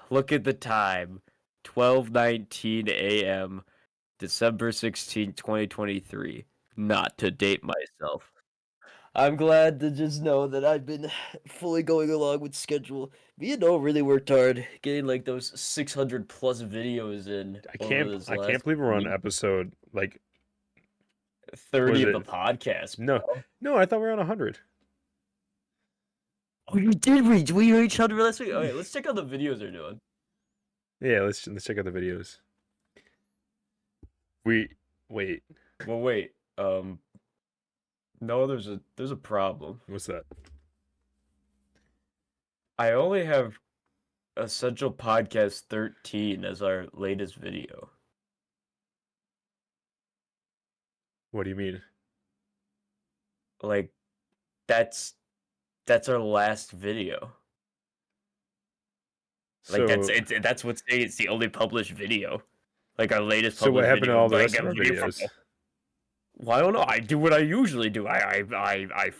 Look at the time. 12:19 a.m. December 16th, 2023. Not to date myself. I'm glad to just know that I've been fully going along with schedule. Me and Noah really worked hard getting like those 600 plus videos in I over can't this I last can't believe we're on week. episode like 30 was of the it? podcast, No. bro. No, I thought we were on 100. Oh, you did reach. We reached 100 last week. Okay, let's check out the videos they're doing. Yeah, let's check out the videos. Wait. Well, wait. No, there's a problem. What's that? I only have Essential Podcast 13 as our latest video. What do you mean? Like, that's our last video. Like So that's what's saying it's the only published video. Like our latest so what published happened to video. all the Like rest of a our video from. videos? Well, I don't know. I do what I usually do.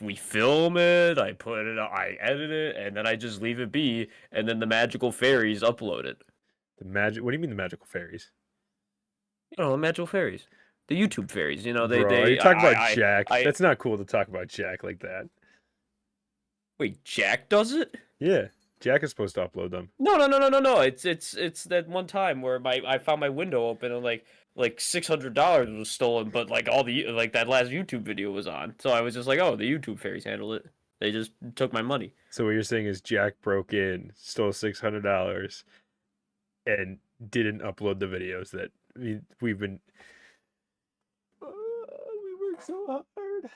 We film it, I put it, I edit it, and then I just leave it be, and then the magical fairies upload it. What do you mean the magical fairies? The magical fairies, the YouTube fairies. You know, Bro, are you talking about Jack? That's not cool to talk about Jack like that. Wait, Jack does it? Yeah, Jack is supposed to upload them. No. It's that one time where I found my window open and like $600 was stolen, but like all the that last YouTube video was on. So I was just like, oh, the YouTube fairies handled it. They just took my money. So what you're saying is Jack broke in, stole $600, and didn't upload the videos that we've been. We worked so hard.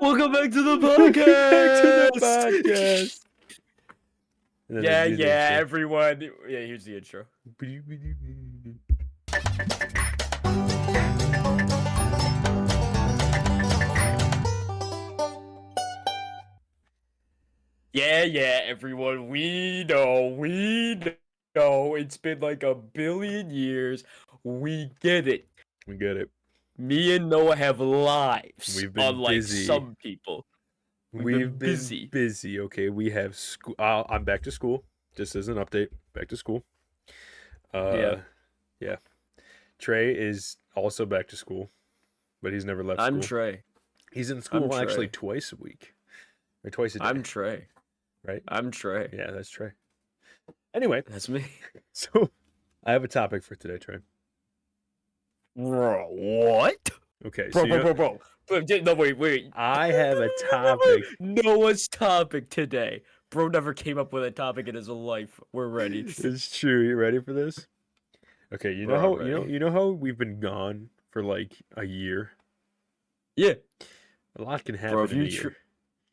Welcome back to the Welcome podcast. back to the podcast. Yeah, everyone. Yeah, here's the intro. Yeah, everyone. We know. It's been like 1,000,000,000 years. We get it. We get it. Me and Noah have lives. We've been unlike busy. some people. We've been busy. Okay, we have school. I'm back to school. Just as an update, back to school. Yeah. Trey is also back to school, but he's never left school. I'm Trey. He's in school actually twice a week, or twice a day. I'm Trey. Right? I'm Trey. Yeah, that's Trey. Anyway, that's me. So, I have a topic for today, Trey. Bro, what? Okay, bro. No, wait. I have a topic. Noah's topic today. Bro never came up with a topic in his life. We're ready. It's true. You ready for this? Okay, you know how we've been gone for like a year? Yeah. A lot can happen in a year.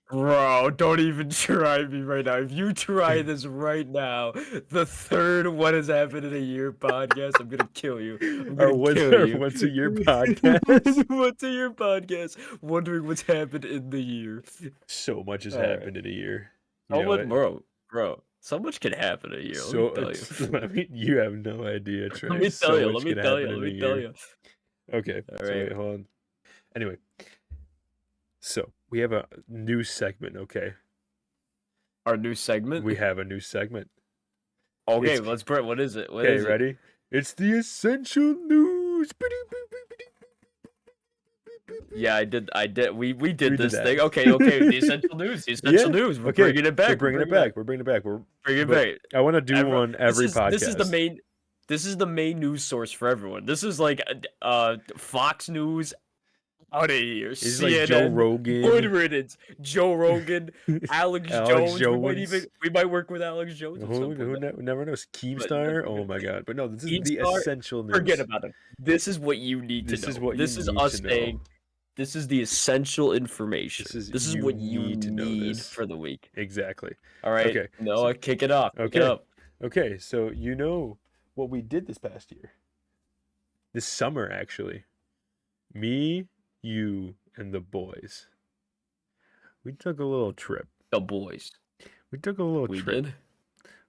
Bro, don't even try me right now. If you try this right now, the third "What Has Happened in a Year" podcast, I'm gonna kill you. Once a year podcast. Once a year podcast, wondering what's happened in the year. So much has happened in a year. Bro. So much can happen in a year. Let me tell you. I mean, you have no idea, Trey. Let me tell you. Okay. All right. So wait, hold on. Anyway, so we have a new segment. Okay. Our new segment. We have a new segment. Okay, let's break. What is it? Okay, ready? It's the essential news. Yeah, I did. We did this thing. Okay. The essential news. The essential news. We're bringing it back. We're bringing it back. I want to do one every podcast. This is the main news source for everyone. This is like Fox News. Out of here. It's like Joe Rogan. Good riddance. Joe Rogan. Alex Jones. We might work with Alex Jones. Who never knows? Keemstar. Oh my god! But no, this is the essential news. Forget about it. This is what you need to know. This is us saying. This is the essential information. This is what you need for the week. Exactly. All right. Okay. Noah, kick it off. Okay. Kick it up. Okay. So you know what we did this past year. This summer, actually. Me, you, and the boys. We took a little trip. The boys. We took a little trip. Did?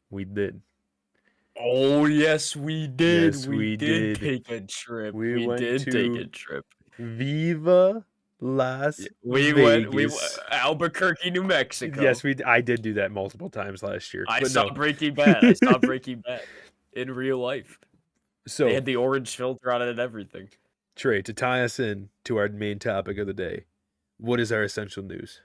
We did. Oh, yes, we did. Yes, we did take a trip. We did take a trip. Viva Las We Vegas. Albuquerque, New Mexico. Yes, I did do that multiple times last year, I but saw no. Breaking Bad. I saw Breaking Bad in real life. They So, had the orange filter on it and everything. Trey, to tie us in to our main topic of the day, what is our essential news?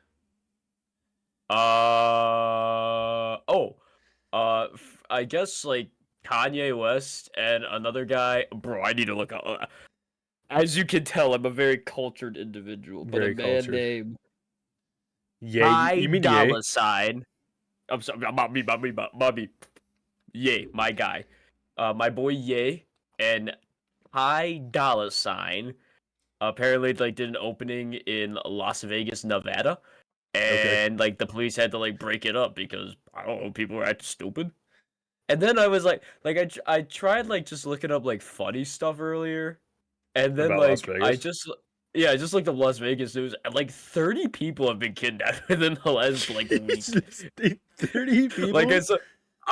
I guess like Kanye West and another guy. Bro, I need to look up. As you can tell, I'm a very cultured individual, but a Very man cultured. named Yay, High you mean yay? Dollar Sign. I'm sorry, Bobby. Yay, my guy. My boy Yay and High Dollar Sign apparently like did an opening in Las Vegas, Nevada, Okay. and like the police had to like break it up because I don't know, people were acting stupid. And then I was I tried like just looking up like funny stuff earlier, and then About Las like Vegas? I just looked up Las Vegas news, and like 30 people have been kidnapped within the last like week. 30 Like people? it's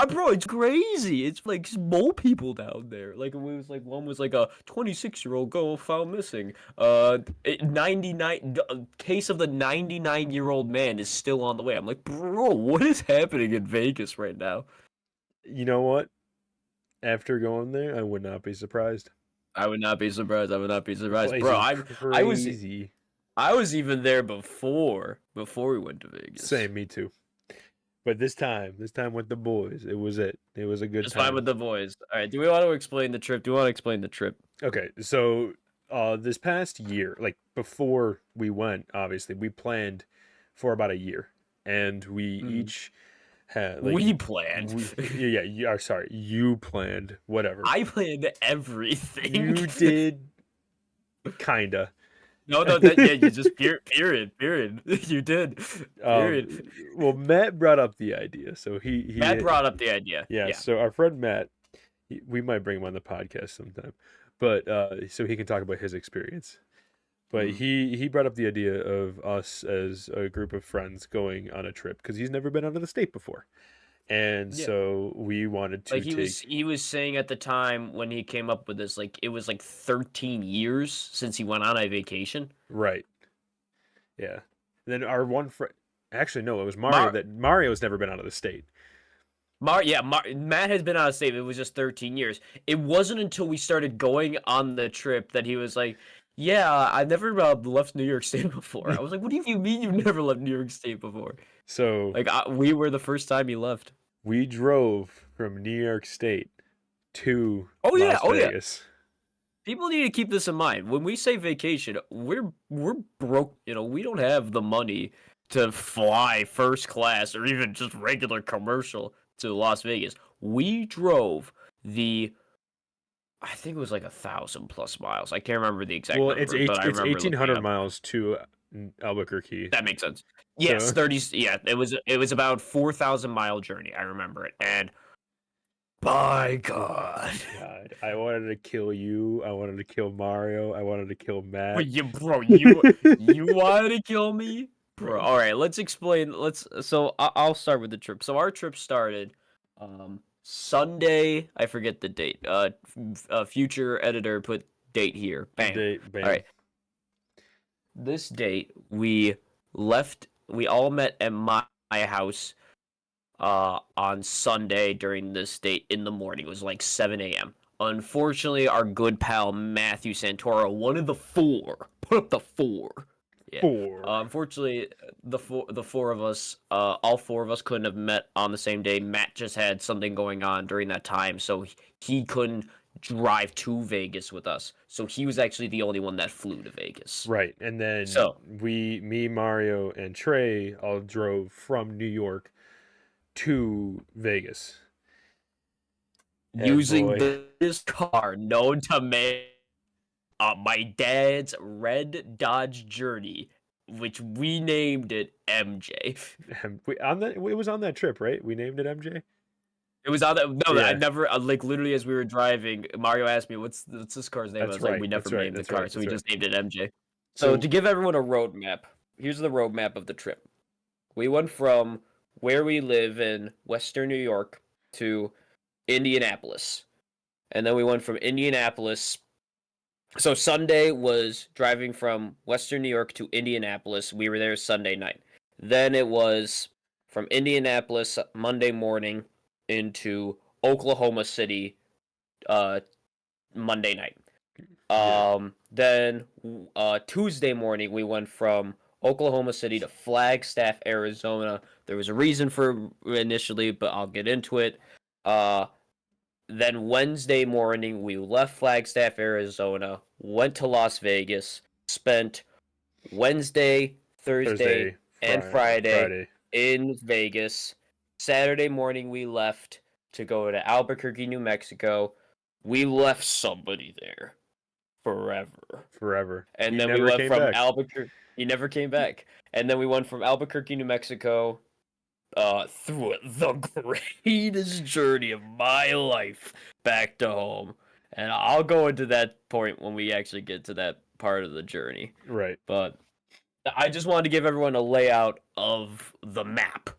bro, it's crazy. It's like mole people down there. Like it was like one was like a 26-year-old girl found missing. 99 case of the 99-year-old man is still on the way. I'm like, bro, what is happening in Vegas right now? You know what? After going there, I would not be surprised. I would not be surprised. I would not be The surprised, place bro. is I was crazy. I was even there before we went to Vegas. Same, me too. But this time with the boys, it was it. It was a good Just fine time. with the boys. All right. Do we want to explain the trip? Do you want to explain the trip? Okay, so this past year, like before we went, obviously we planned for about a year, and we Mhm. each had like We planned. sorry, you planned whatever. I planned everything. You did kinda. No, that yeah, you just period. You did. Period. Well, Matt brought up the idea, so Matt brought up the idea. yeah. Yeah. So our friend Matt, we might bring him on the podcast sometime, but so he can talk about his experience. But Mhm. he brought up the idea of us as a group of friends going on a trip because he's never been out of the state before, and Yeah. so we wanted Like to take he was saying at the time when he came up with this, like it was like 13 years since he went on a vacation. right, yeah. And then our one friend, actually no, it was Mario. Mar That Mario's never been out of the state. Matt has been out of state. It was just 13 years. It wasn't until we started going on the trip that he was like, "Yeah, I've never left New York State before." I was like, "What do you mean you've never left New York State before?" So Like we were the first time he left. we drove from New York State to Oh Las yeah. Vegas. People need to keep this in mind. When we say vacation, we're broke. You know, we don't have the money to fly first class or even just regular commercial to Las Vegas. We drove the I think it was like 1,000+ miles. I can't remember the exact Well, number, but I it's remember looking 1,800 up. miles to Albuquerque. That makes sense. Yes, So 30. Yeah, it was about 4,000-mile journey. I remember it, and by God, God, I wanted to kill you. I wanted to kill Mario. I wanted to kill Matt. you wanted to kill me, bro. All right, let's explain. So I'll start with the trip. So our trip started, Sunday. I forget the date. Future editor put date here. Bam. Date, All bam. right. This date we left. We all met at my house on Sunday during this date in the morning. It was like 7 a.m. Unfortunately, our good pal Matthew Santoro, one of the four, put up the four. Yeah. Four. Unfortunately, the four of us, all four of us couldn't have met on the same day. Matt just had something going on during that time, so he couldn't drive to Vegas with us. So he was actually the only one that flew to Vegas. Right. And then So me, Mario, and Trey all drove from New York to Vegas. And using boy, this car known to man, my dad's red Dodge Journey, which we named it MJ. it was on that trip, right? We named it MJ. It was on that. No, I Yeah, never like literally as we were driving. Mario asked me, "What's this car's name?" I that's was like, right. "We never That's right. named the That's car, right. so we That's right. just named it MJ." So So to give everyone a roadmap, here's the roadmap of the trip. We went from where we live in Western New York to Indianapolis, and then we went from Indianapolis So Sunday was driving from Western New York to Indianapolis. We were there Sunday night. Then it was from Indianapolis Monday morning into Oklahoma City Monday night. Then Tuesday morning we went from Oklahoma City to Flagstaff, Arizona. There was a reason for initially, but I'll get into it. Then Wednesday morning we left Flagstaff, Arizona, went to Las Vegas, spent Wednesday, Thursday, and Friday in Vegas. Saturday morning we left to go to Albuquerque, New Mexico. We left somebody there forever. And then we went from Albuquerque. He never came back. And then we went from Albuquerque, New Mexico, through the greatest journey of my life back to home. And I'll go into that point when we actually get to that part of the journey. Right. But I just wanted to give everyone a layout of the map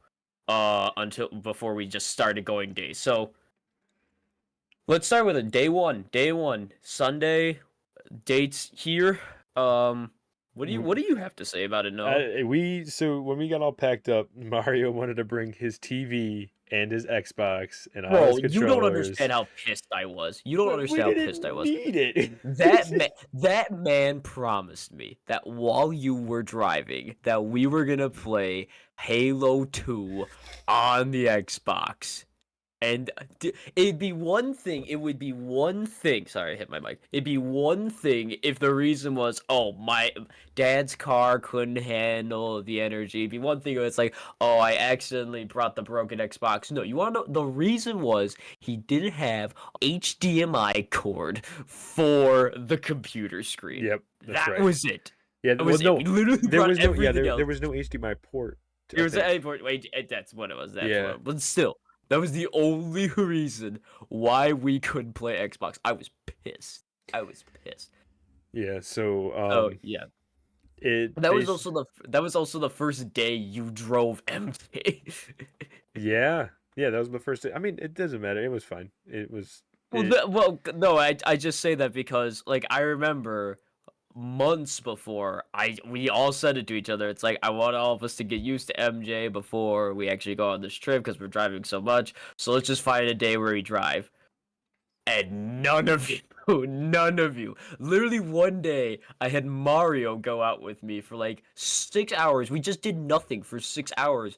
until before we just started going days. So let's start with a day one. Day one, Sunday, dates here. What do you have to say about it, Noah? So when we got all packed up, Mario wanted to bring his TV and his Xbox and all Bro, his controllers. You don't understand how pissed I was. You don't understand how pissed I was. Need it. that man promised me that while you were driving, that we were gonna play Halo 2 on the Xbox. And it'd be one thing. It would be one thing. Sorry, I hit my mic. It'd be one thing if the reason was, oh, my dad's car couldn't handle the energy. It'd be one thing if it's like, oh, I accidentally brought the broken Xbox. No, you want to know? The reason was he didn't have HDMI cord for the computer screen. Yep, that was it. Yeah, that was no, it. We literally there was no. Yeah, there was no HDMI port. There was an port. Wait, that's what it was. But still. That was the only reason why we couldn't play Xbox. I was pissed. Yeah. So. Yeah. That was also the first day you drove MJ. Yeah. That was the first day. I mean, it doesn't matter. It was fine. It was. No. I just say that because like I remember months before we all said it to each other. It's like I want all of us to get used to MJ before we actually go on this trip because we're driving so much. So let's just find a day where we drive. And none of you. Literally one day I had Mario go out with me for like 6 hours. We just did nothing for 6 hours.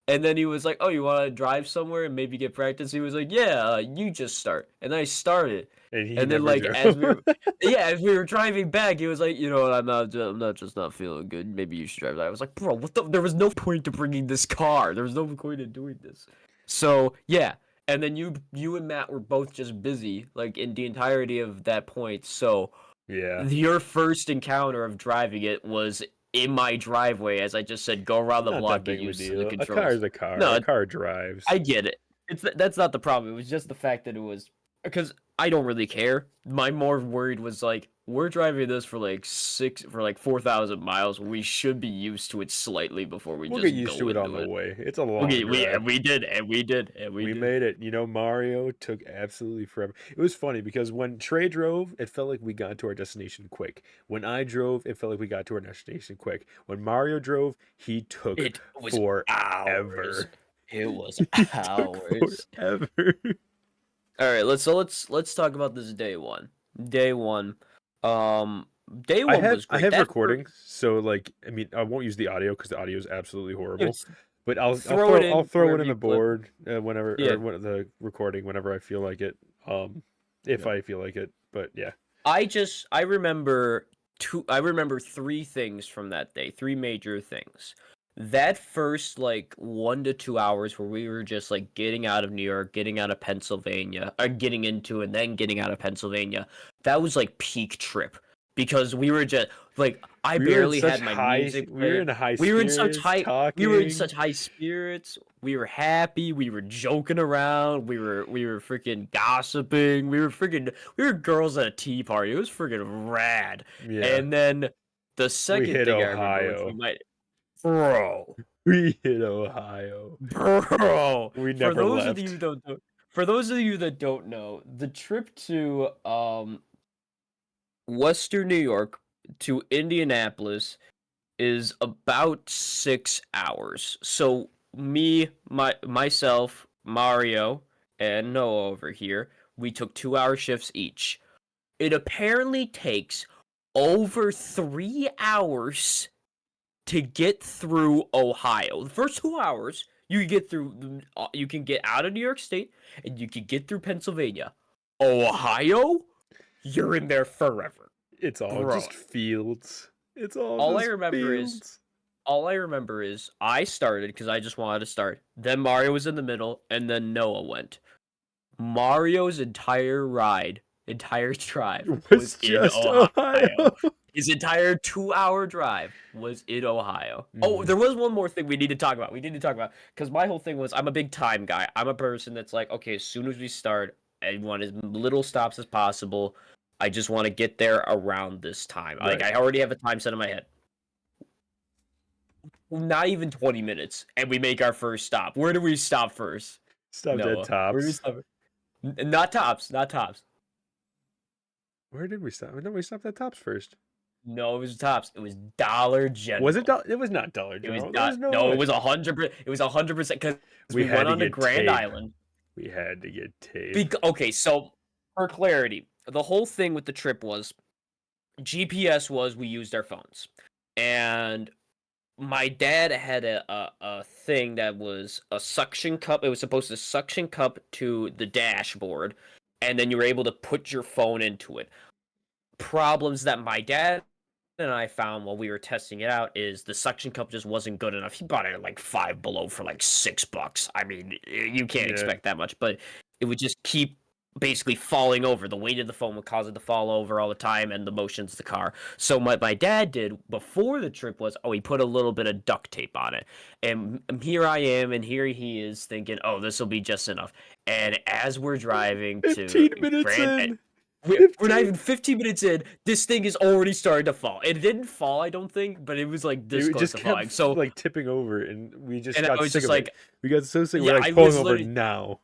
And then he was like, "Oh, you want to drive somewhere and maybe get practice?" He was like, "Yeah, you just start." And then I started. And then like as we were driving back, he was like, "You know what? I'm not feeling good. Maybe you should drive that." I was like, "Bro, there was no point to bringing this car. There was no point in doing this." So yeah. And then you and Matt were both just busy like in the entirety of that point. So yeah, your first encounter of driving it was in my driveway, as I just said, go around the block, get used to the controls. A car is a car. No, a car drives. I get it. That's not the problem. It was just the fact that it was because I don't really care. My more worried was like we're driving this for like 4,000 miles. We should be used to it slightly before we'll get used to it on the way. It's a long drive. We did. We made it. You know, Mario took absolutely forever. It was funny because when Trey drove, it felt like we got to our destination quick. When I drove, it felt like we got to our destination quick. When Mario drove, he took forever. Hours. It was hours. Forever. All right, let's talk about this day one. Day one was great. I have recordings, so like I mean I won't use the audio because the audio is absolutely horrible. But I'll throw it in the board whenever or the recording whenever I feel like it. If I feel like it, but yeah. I remember three things from that day, three major things. That first like 1 to 2 hours where we were just like getting out of New York, getting out of Pennsylvania, or getting into and then getting out of Pennsylvania, that was like peak trip because we were just like I barely had my music. We were in such high spirits. We were happy. We were joking around. We were freaking gossiping. We were girls at a tea party. It was freaking rad. Yeah. And then the second thing I remember, which we might. Bro, we hit Ohio. Bro, we never left. For those of you that don't know, the trip to Western New York to Indianapolis is about 6 hours. So myself, Mario, and Noah over here, we took 2-hour shifts each. It apparently takes over 3 hours to get through Ohio. The first 2 hours, you can get through. You can get out of New York State, and you can get through Pennsylvania. Ohio, you're in there forever, It's all bro. just fields. It's all All I just remember fields. is I started because I just wanted to start. Then Mario was in the middle, and then Noah went. Mario's entire drive It was was in just Ohio. Ohio. His entire 2-hour drive was in Ohio. Oh, there was one more thing we need to talk about. Because my whole thing was I'm a big time guy. I'm a person that's like, okay, as soon as we start, I want as little stops as possible. I just want to get there around this time. Right. Like I already have a time set in my head. Not even 20 minutes, and we make our first stop. Where do we stop first? Stopped at Noah. Where do we Tops. stop? Not Tops. Not Tops. Where did we stop? No, we stopped at Tops first. No, it was Tops. It was Dollar General. Was it? It was not Dollar It was General. not. There's no No, way. it was 100%. It was 100% because We we had went to on to get Grand tape. Island. We had to get tape. Okay, so for clarity, the whole thing with the trip was GPS was we used our phones, and my dad had a thing that was a suction cup. It was supposed to suction cup to the dashboard, and then you were able to put your phone into it. Problems that my dad and I found while we were testing it out is the suction cup just wasn't good enough. He bought it at like Five Below for like $6. I mean, you can't expect that much, but it would just keep basically falling over. The weight of the phone would cause it to fall over all the time, and the motions of the car. So what my dad did before the trip was, he put a little bit of duct tape on it. And here I am, and here he is thinking, this will be just enough. And as we're driving to 15 minutes in. we're not even 15 minutes in. This thing is already starting to fall. It didn't fall, I don't think, but it was like this close to falling. So like tipping over, and we just and got I was sick just of like, it. We got so sick. yeah, We're like I pulling was over literally, now.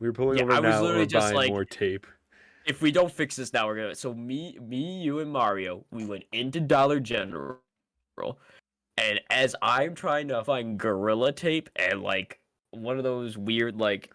We were pulling yeah, over I was now. literally We're just buying like, more tape. if we don't fix this now, we're gonna. So me, you, and Mario, we went into Dollar General, and as I'm trying to find Gorilla Tape and like one of those weird like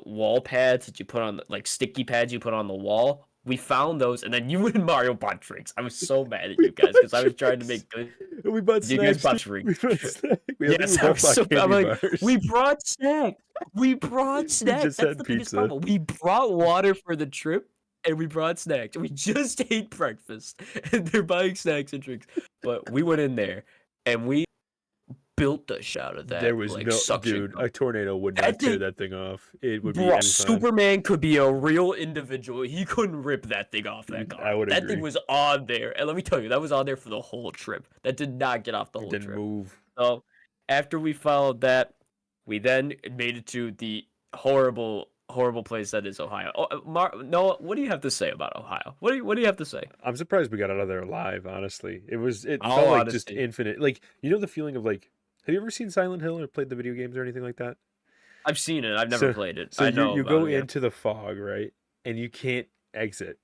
wall pads that you put on, like sticky pads you put on the wall. We found those, and then you and Mario bought drinks. I was so mad at you guys because I was trying to make good. We bought You guys snacks. bought We drinks. bought snacks. I think we Yes, I was both bought so. I'm candy like, bars. we brought snacks. We brought We snacks. just That's had the biggest pizza. problem. We brought water for the trip, and we brought snacks. We just ate breakfast, and they're buying snacks and drinks. But we went in there, and we built the shit out of There that was like no suction dude. cup. A tornado would That not tear thing, that thing off. It would be bro, anytime. Superman could be a real individual. He couldn't rip that thing off that car. I would That agree. thing was on there, and let me tell you, that was on there for the whole trip. That did not get off the whole Didn't trip. move. So after we followed that, we then made it to the horrible place that is Ohio. Noah, what do you have to say about Ohio? What do you have to say? I'm surprised we got out of there alive. Honestly, it All felt like just honesty, infinite. Like, you know the feeling of like. Have you ever seen Silent Hill or played the video games or anything like that? I've seen it. I've never So played it. so I you know you about go it. Yeah. into the fog, right? And you can't exit.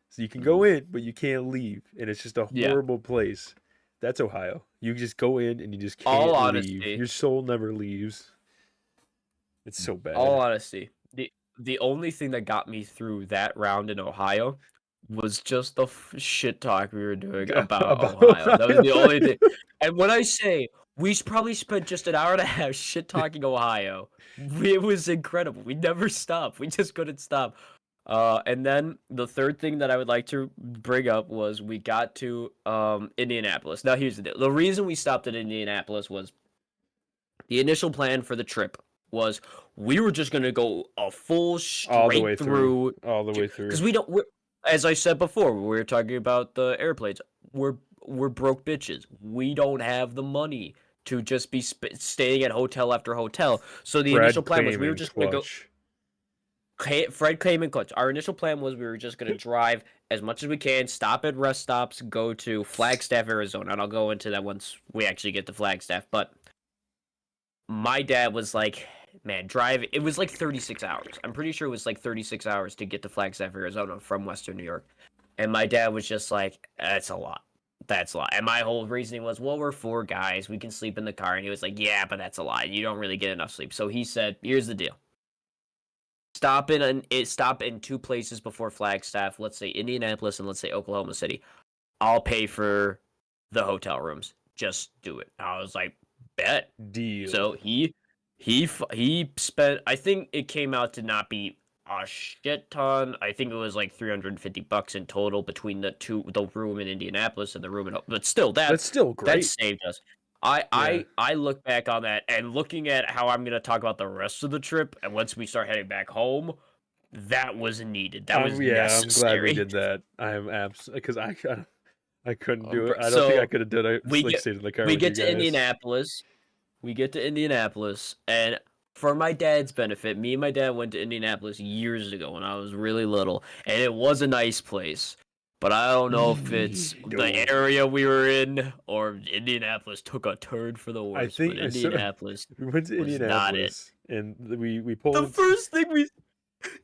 So you can Mhm. go in, but you can't leave, and it's just a Yeah. horrible place. That's Ohio. You just go in and you just All can't leave. honesty, Your soul never leaves. It's so all bad. honesty, the only thing that got me through that round in Ohio was just the shit talk we were doing about About Ohio. That was Ohio. the only thing. And when I say we probably spent just an hour and a half shit talking Ohio, it was incredible. We never stopped. We just couldn't stop. And then the third thing that I would like to bring up was we got to Indianapolis. Now here's the deal. The reason we stopped at Indianapolis was the initial plan for the trip was we were just gonna go a full All the way straight through. through, All the way through. because we don't. As I said before, we were talking about the airplanes. We're broke bitches. We don't have the money to just be staying at hotel after hotel. So the initial Fred plan was came we were in just gonna go. clutch. Fred came in clutch. Our initial plan was we were just gonna drive as much as we can, stop at rest stops, go to Flagstaff, Arizona, and I'll go into that once we actually get to Flagstaff. But my dad was like, man, drive. It was like 36 hours. I'm pretty sure it was like 36 hours to get to Flagstaff, Arizona from Western New York. And my dad was just like, that's a lot. That's a lot. And my whole reasoning was, well, we're 4 guys. We can sleep in the car. And he was like, yeah, but that's a lot. You don't really get enough sleep. So he said, here's the deal. Stop in 2 places before Flagstaff. Let's say Indianapolis and let's say Oklahoma City. I'll pay for the hotel rooms. Just do it. I was like, bet. Deal. So he spent. I think it came out to not be a shit ton. I think it was like $350 in total between the room in Indianapolis and the room in. But still, that's still great. That saved us. I look back on that and looking at how I'm gonna talk about the rest of the trip, and once we start heading back home, that was needed. That was necessary. I'm glad we did that. I am because I couldn't do it. I don't think I could have done it. Stayed in the car. We get to Indianapolis. We get to Indianapolis, and for my dad's benefit, me and my dad went to Indianapolis years ago when I was really little, and it was a nice place. But I don't know if it's the area we were in or Indianapolis took a turn for the worse. I think but Indianapolis. We went to Indianapolis, and we pulled. The first thing we.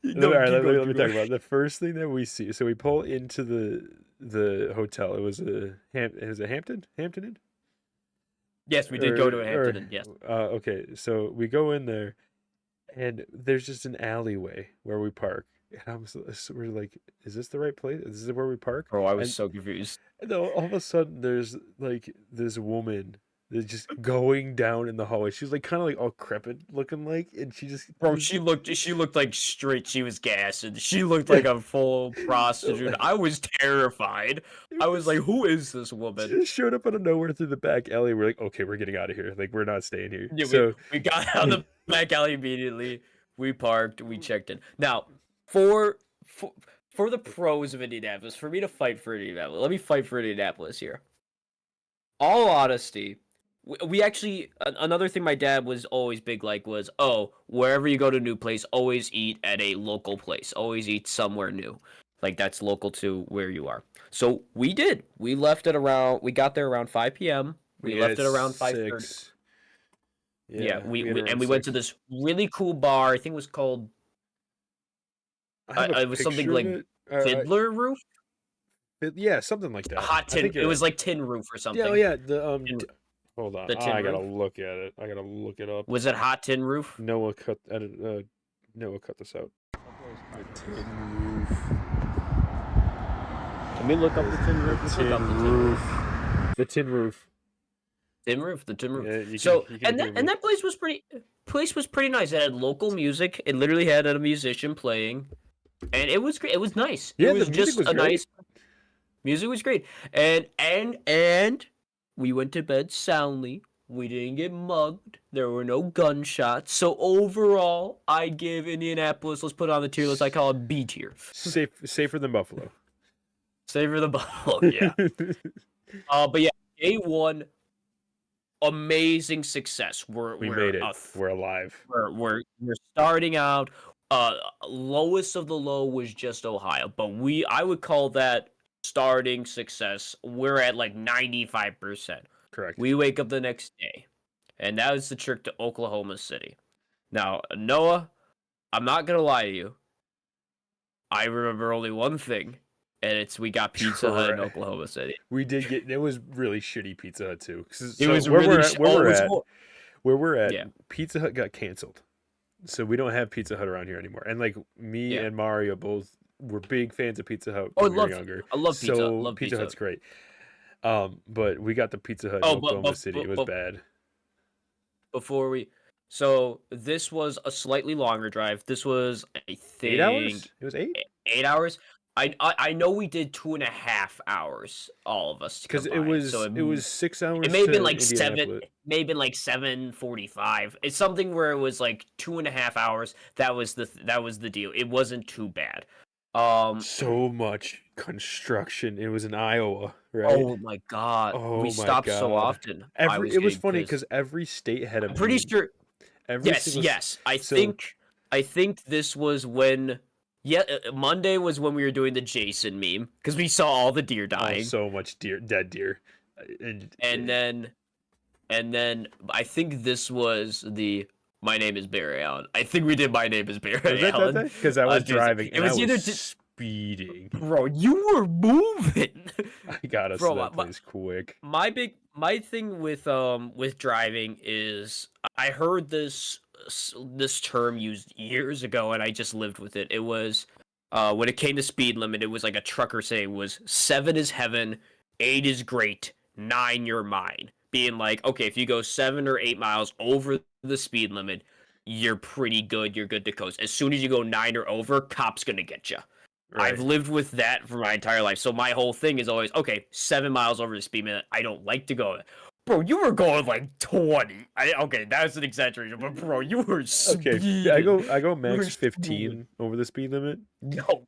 No, all right, let me talk about it. The first thing that we see. So we pull into the hotel. It was a Hampton Inn. Yes, we did go to a Hampton Inn. Yes. Okay, so we go in there, and there's just an alleyway where we park. And we're like, is this the right place? Is this where we park? Oh, I was so confused. And all of a sudden, there's like this woman that's just going down in the hallway. She's like kind of like all crepit looking like, and she just she looked like straight. She was gassed, and she looked like a full prostitute. I was terrified. I was like, who is this woman? She just showed up out of nowhere through the back alley. We're like, okay, we're getting out of here. Like, we're not staying here. Yeah, so we got out of the back alley immediately. We parked. We checked in. Now, for the pros of Indianapolis, for me to fight for Indianapolis, let me fight for Indianapolis here. All honesty, we actually, another thing my dad was always big like was, wherever you go to a new place, always eat at a local place. Always eat somewhere new. Like, that's local to where you are. So we did. We got there around 5 p.m. We left at around 5:30. Yeah, we went to this really cool bar. I think it was called. It was something like Fiddler Roof. Yeah, something like that. Hot Tin. It was like Tin Roof or something. Yeah. Hold on. I gotta look at it. I gotta look it up. Was it Hot Tin Roof? Noah cut this out. The Tin Roof. Can we look up the Tin Roof? The Tin Roof. The Tin Roof. The Tin Roof. Yeah, that place was pretty nice. It had local music. It literally had a musician playing. And it was great. It was nice. Yeah, it was just a nice. Music was great, and we went to bed soundly. We didn't get mugged. There were no gunshots. So overall, I give Indianapolis. Let's put it on the tier list. I call it B tier. Safer than Buffalo. Safer than Buffalo. Yeah. But yeah, day one, amazing success. We made it. We're alive. We're starting out. Lowest of the low was just Ohio, but I would call that starting success. We're at like 95%. Correct. We wake up the next day, and that was the trip to Oklahoma City. Now, Noah, I'm not gonna lie to you. I remember only one thing, and it's we got Pizza Hut in Oklahoma City. We did get. It was really shitty Pizza Hut too. It was really where we're at. Yeah. Pizza Hut got canceled. So we don't have Pizza Hut around here anymore. And like me and Mario both were big fans of Pizza Hut when we were younger. I love pizza. So Pizza Hut's great. But we got the Pizza Hut in Oklahoma City. It was bad. So this was a slightly longer drive. This was, I think, 8 hours. It was 8. 8 hours. I know we did 2.5 hours, all of us, because it was 6 hours. It may have been like 7. Maybe like 7:45. It's something where it was like 2.5 hours. That was the deal. It wasn't too bad. So much construction. It was in Iowa, right? Oh my god. We stopped so often. It was funny because every state had a. I'm pretty sure. Yes. I think this was when. Yeah, Monday was when we were doing the Jason meme because we saw all the deer dying. Oh, so much dead deer. And then I think this was the My Name is Barry Allen. I think we did My Name is Barry Allen. Because I was driving. It was either speeding. Bro, you were moving. I got us to that place quick. My thing with driving is I heard this term used years ago and I just lived with it. It was when it came to speed limit, it was like a trucker saying was 7 is heaven, 8 is great, 9 you're mine. Being like, okay, if you go 7 or 8 miles over the speed limit, you're pretty good. You're good to coast. As soon as you go 9 or over, cop's gonna get you. Right. I've lived with that for my entire life. So my whole thing is always, okay, 7 miles over the speed limit. I don't like to go. Bro, you were going like 20. Okay, that's an exaggeration, but bro, you were speeding. Okay, I go max 15 over the speed limit. No,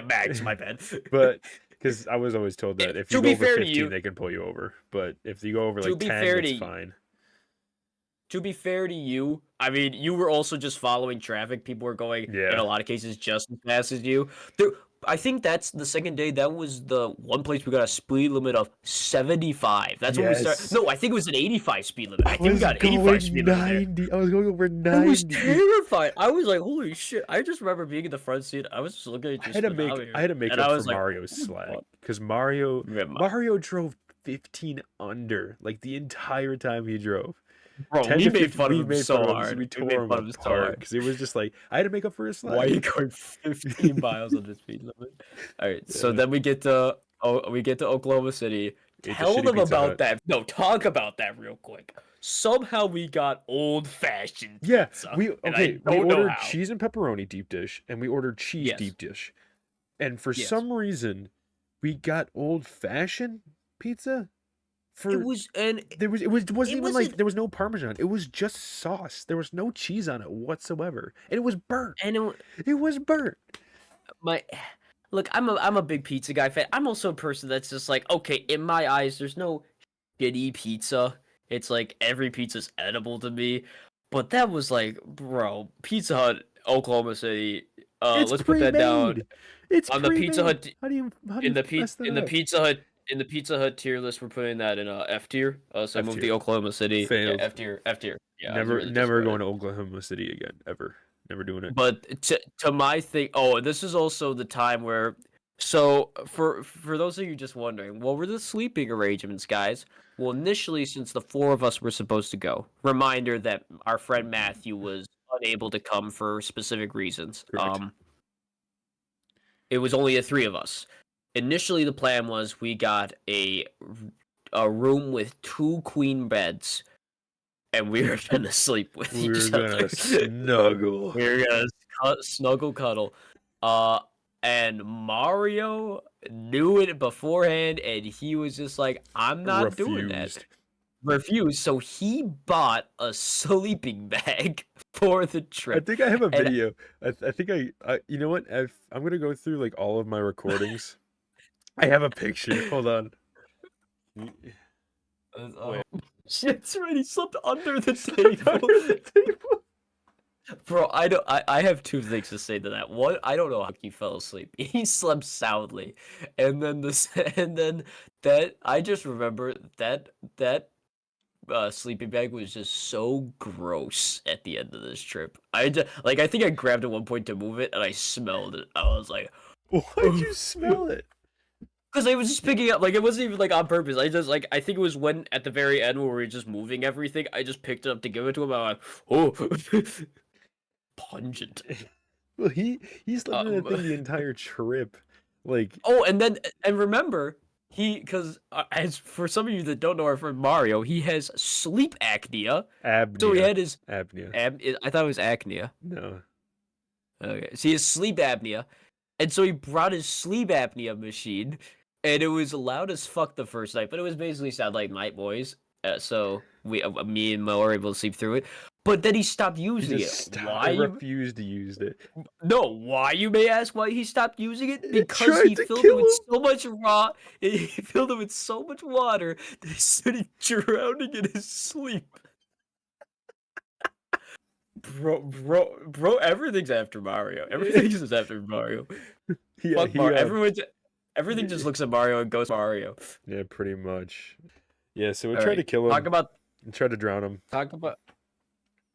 max, my bad. But because I was always told that if you go over 15, they can pull you over. But if you go over like 10, it's fine. To be fair to you, I mean, you were also just following traffic. People were going, in a lot of cases, just as fast as you. I think that's the second day. That was the one place we got a speed limit of 75. That's when we started. No, I think it was an 85 speed limit. I think we got 85 speed limit there. I was going over 90. I was terrified. I was like, holy shit. I just remember being in the front seat. I was just looking at you. I had to make up for Mario's slack. Because Mario drove 15 under, like the entire time he drove. Bro, we made fun of him so hard. We tore him apart because it was just like I had to make up for his slack. Why are you going 15 miles on the speed limit? All right, so then we get to Oklahoma City. Tell them about that. No, talk about that real quick. Somehow we got old-fashioned pizza. We ordered cheese and pepperoni deep dish, and we ordered cheese deep dish, and for some reason, we got old-fashioned pizza. There wasn't even like there was no Parmesan. It was just sauce. There was no cheese on it whatsoever, and it was burnt. And it was burnt. Look, I'm a big pizza guy fan. I'm also a person that's just like, okay, in my eyes, there's no shitty pizza. It's like every pizza's edible to me. But that was like, bro, Pizza Hut, Oklahoma City. Let's put that down. It's on the Pizza Hut. In the Pizza Hut tier list, we're putting that in F tier. So I moved the Oklahoma City. Failed. F tier. Yeah, never going to Oklahoma City again, ever. Never doing it. But to my thing, this is also the time where. So for those of you just wondering, what were the sleeping arrangements, guys? Well, initially, since the 4 of us were supposed to go, reminder that our friend Matthew was unable to come for specific reasons. Correct. It was only the 3 of us. Initially, the plan was we got a room with 2 queen beds, and we were gonna sleep with each other. Gonna snuggle. We were gonna snuggle cuddle. And Mario knew it beforehand, and he was just like, "I'm not doing that." Refused. So he bought a sleeping bag for the trip. I think I have a video. I think I you know what? I'm gonna go through like all of my recordings. I have a picture. Hold on. Shit's right. He slept under the table. Bro, I have 2 things to say to that. One, I don't know how he fell asleep. He slept soundly, and then that I just remember that sleeping bag was just so gross at the end of this trip. I think I grabbed at one point to move it, and I smelled it. I was like, "Why'd you smell it?" Because I was just picking up, like, it wasn't even, like, on purpose. I just, like, I think it was when, at the very end, where we were just moving everything, I just picked it up to give it to him. I'm like, oh, pungent. Well, he slept in that thing the entire trip. Like, and remember, because, as for some of you that don't know our friend Mario, he has sleep apnea. So he had his... Apnea. I thought it was acne. No. Okay, so he has sleep apnea, and so he brought his sleep apnea machine, and it was loud as fuck the first night, but it was basically sound like night boys. So me and Mo were able to sleep through it. But then he stopped using it. Why? He refused to use it. No, why, you may ask why he stopped using it? Because he filled it with so much he filled it with so much water that he started drowning in his sleep. Bro, everything's after Mario. Everything is after Mario. Fuck Mario. Everything just looks at Mario and goes Mario. Yeah, pretty much. Yeah, so we tried to kill him. Tried to drown him.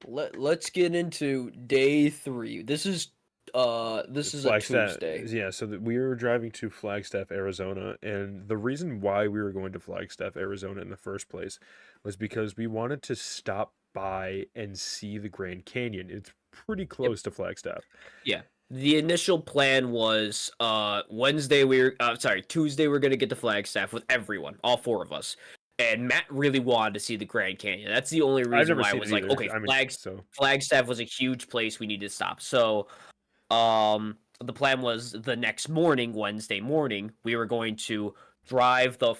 Let's get into day 3. This is is a Flagstaff. Tuesday. Yeah, so we were driving to Flagstaff, Arizona, and the reason why we were going to Flagstaff, Arizona in the first place was because we wanted to stop by and see the Grand Canyon. It's pretty Yep. close to Flagstaff. Yeah. The initial plan was Tuesday we're gonna get to Flagstaff with everyone, all four of us. And Matt really wanted to see the Grand Canyon. That's the only I've reason never why I seen was it like, either. okay, I mean, so Flagstaff was a huge place we need to stop. So the plan was the next morning, Wednesday morning, we were going to drive the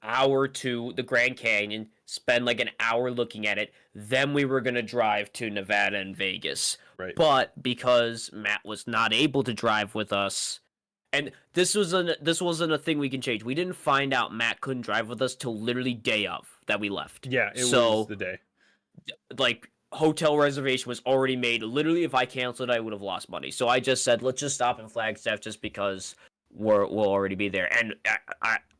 hour to the Grand Canyon, spend like an hour looking at it, then we were going to drive to Nevada and Vegas. right. But because Matt was not able to drive with us, and this wasn't a thing we can change. We didn't find out Matt couldn't drive with us till literally day of that we left. Yeah, it was So the day. like hotel reservation was already made. Literally, if I canceled, I would have lost money. So I just said, let's just stop in Flagstaff just because we'll already be there. And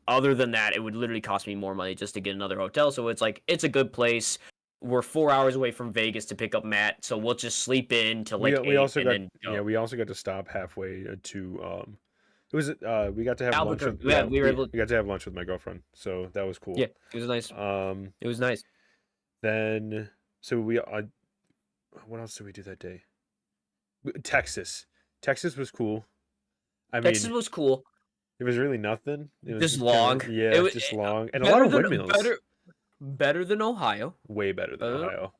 other than that, it would literally cost me more money just to get another hotel. So it's like it's a good place. We're 4 hours away from Vegas to pick up Matt, so we'll just sleep in till like We 8 also and got then go. we also got to stop halfway to it was we got to have lunch with Albuquerque. Yeah, we were able. we got to have lunch with my girlfriend, so that was cool. Yeah, it was nice. It was nice. Then so we what else did we do that day? Texas was cool. I Texas mean, was cool. it was really nothing. It was Just long. Yeah, It was just long and a lot of windmills. Better than Ohio. Way better than Ohio.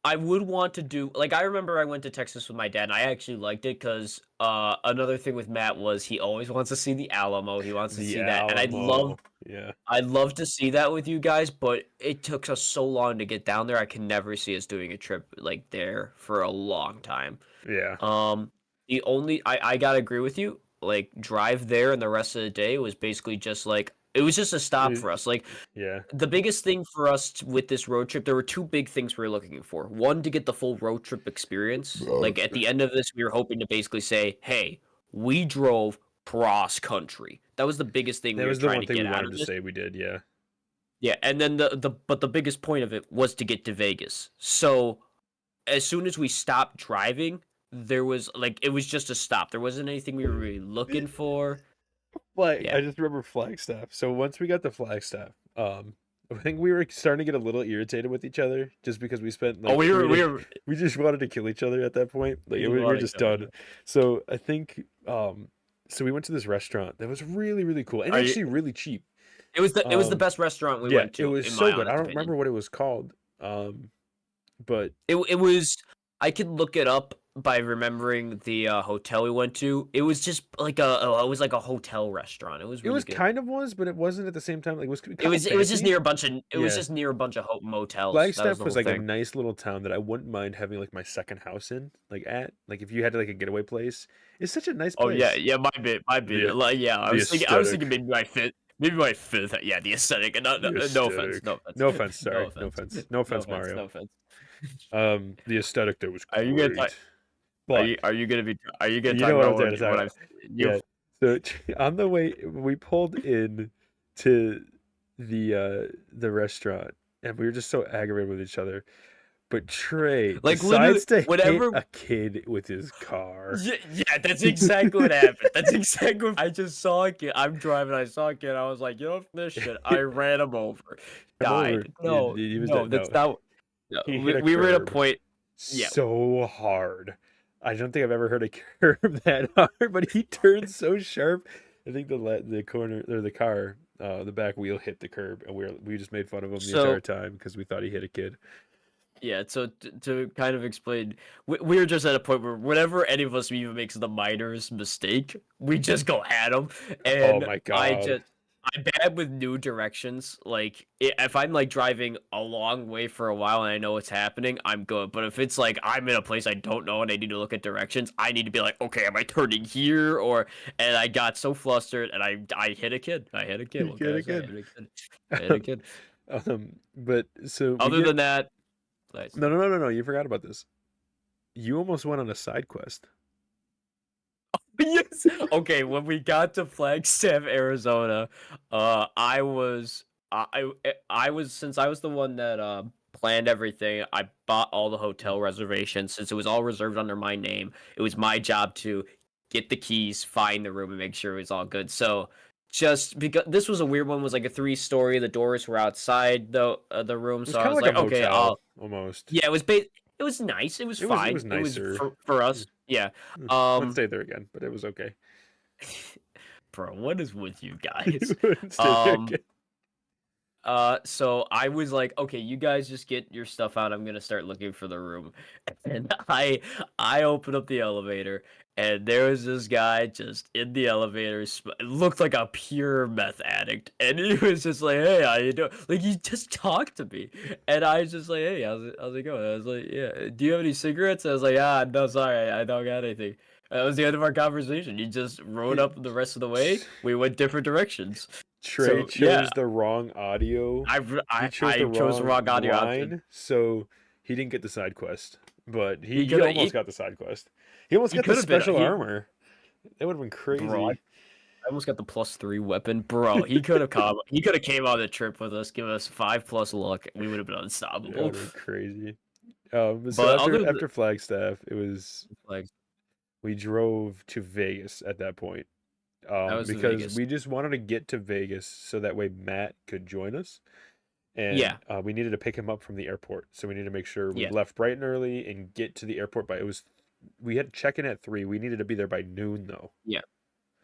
I would want to do like I remember I went to Texas with my dad and I actually liked it because another thing with Matt was he always wants to see the Alamo. He wants to see that. And I'd love to see that with you guys, but it took us so long to get down there. I can never see us doing a trip like there for a long time. Yeah. The only I gotta agree with you, like drive there and the rest of the day was basically just like it was just a stop for us. Like, yeah. The biggest thing for us with this road trip, there were two big things we were looking for. One, to get the full road trip experience. Like, at the end of this, we were hoping to basically say, hey, we drove cross country. That was the biggest thing we were trying to get out of this. Say we did, yeah. Yeah, and then the biggest point of it was to get to Vegas. So, as soon as we stopped driving, there was, like, it was just a stop. There wasn't anything we were really looking for. Like, yeah. I just remember Flagstaff. So once we got to Flagstaff, I think we were starting to get a little irritated with each other just because we spent like we just wanted to kill each other at that point. Like we were just done. So I think so we went to this restaurant that was really, really cool and actually really cheap. It was the best restaurant we went to. It was so good. I don't remember what it was called. But it was I could look it up by remembering the hotel we went to. It was just like a hotel restaurant. It was really good. Kind of was, but it wasn't at the same time. Like it was just near a bunch of motels. Flagstaff was like a nice little town that I wouldn't mind having like my second house in. Like if you had like a getaway place, it's such a nice place. Oh yeah, my bit. Like I was thinking maybe my fifth. Maybe my fifth. Yeah, the aesthetic. No offense. No offense. Sorry. No offense, Mario. No offense. The aesthetic there was great. Are you gonna talk about what I've yeah. So on the way we pulled in to the restaurant and we were just so aggravated with each other. But Trey decides to hit a kid with his car. Yeah, that's exactly what happened. That's exactly what I just saw a kid. I'm driving, I saw a kid, I was like, this shit. I ran him over. Died. No, that's not. No. We were at a point. Yeah. So hard. I don't think I've ever heard a curb that hard, but he turned so sharp. I think the corner or the car, the back wheel hit the curb, and we just made fun of him the entire time because we thought he hit a kid. Yeah, so to kind of explain, we were just at a point where whenever any of us even makes the minorest mistake, we just go at him. And oh my God. I'm bad with new directions. Like, if I'm, like, driving a long way for a while and I know what's happening, I'm good. But if it's, like, I'm in a place I don't know and I need to look at directions, I need to be like, okay, am I turning here? And I got so flustered and I hit a kid. I hit a kid. I hit a kid. But so... Other than that... No. You forgot about this. You almost went on a side quest. Yes. Okay, when we got to Flagstaff, Arizona, I was since I was the one that planned everything. I bought all the hotel reservations since it was all reserved under my name. It was my job to get the keys, find the room, and make sure it was all good. So just because this was a weird one, was like a 3-story. The doors were outside the room, It was so I kind of was like a like, okay, motel almost. yeah, it was nice. It was It was fine. It was nicer. for us. Yeah. Wouldn't stay there again, but it was okay. Bro, what is with you guys? Wouldn't stay there Um, again. so I was like, okay, you guys just get your stuff out. I'm gonna start looking for the room. And I opened up the elevator, and there was this guy just in the elevator. It looked like a pure meth addict, and he was just like, "Hey, how you doing?" Like he just talked to me, and I was just like, "Hey, how's it going?" I was like, "Yeah, do you have any cigarettes?" I was like, "Ah, no, sorry, I don't got anything." That was the end of our conversation. He just rode up the rest of the way. We went different directions. Trey So yeah, chose the wrong audio. He chose I the chose the wrong wrong audio option. line, so he didn't get the side quest. But He he could almost got the side quest. He almost got the could have been special armor. That would have been bro. crazy. I almost got the +3 weapon, bro. He could have come. He could have came on the trip with us, give us 5+ luck. We would have been That unstoppable. would have been crazy. So But other than after Flagstaff, it was like we drove to Vegas at that point. that was the Because Vegas. we just wanted to get to Vegas so that way Matt could join us. And Yeah, we needed to pick him up from the airport. So we needed to make sure we yeah, left bright and early and get to the airport we had check-in at 3. We needed to be there by noon though. yeah.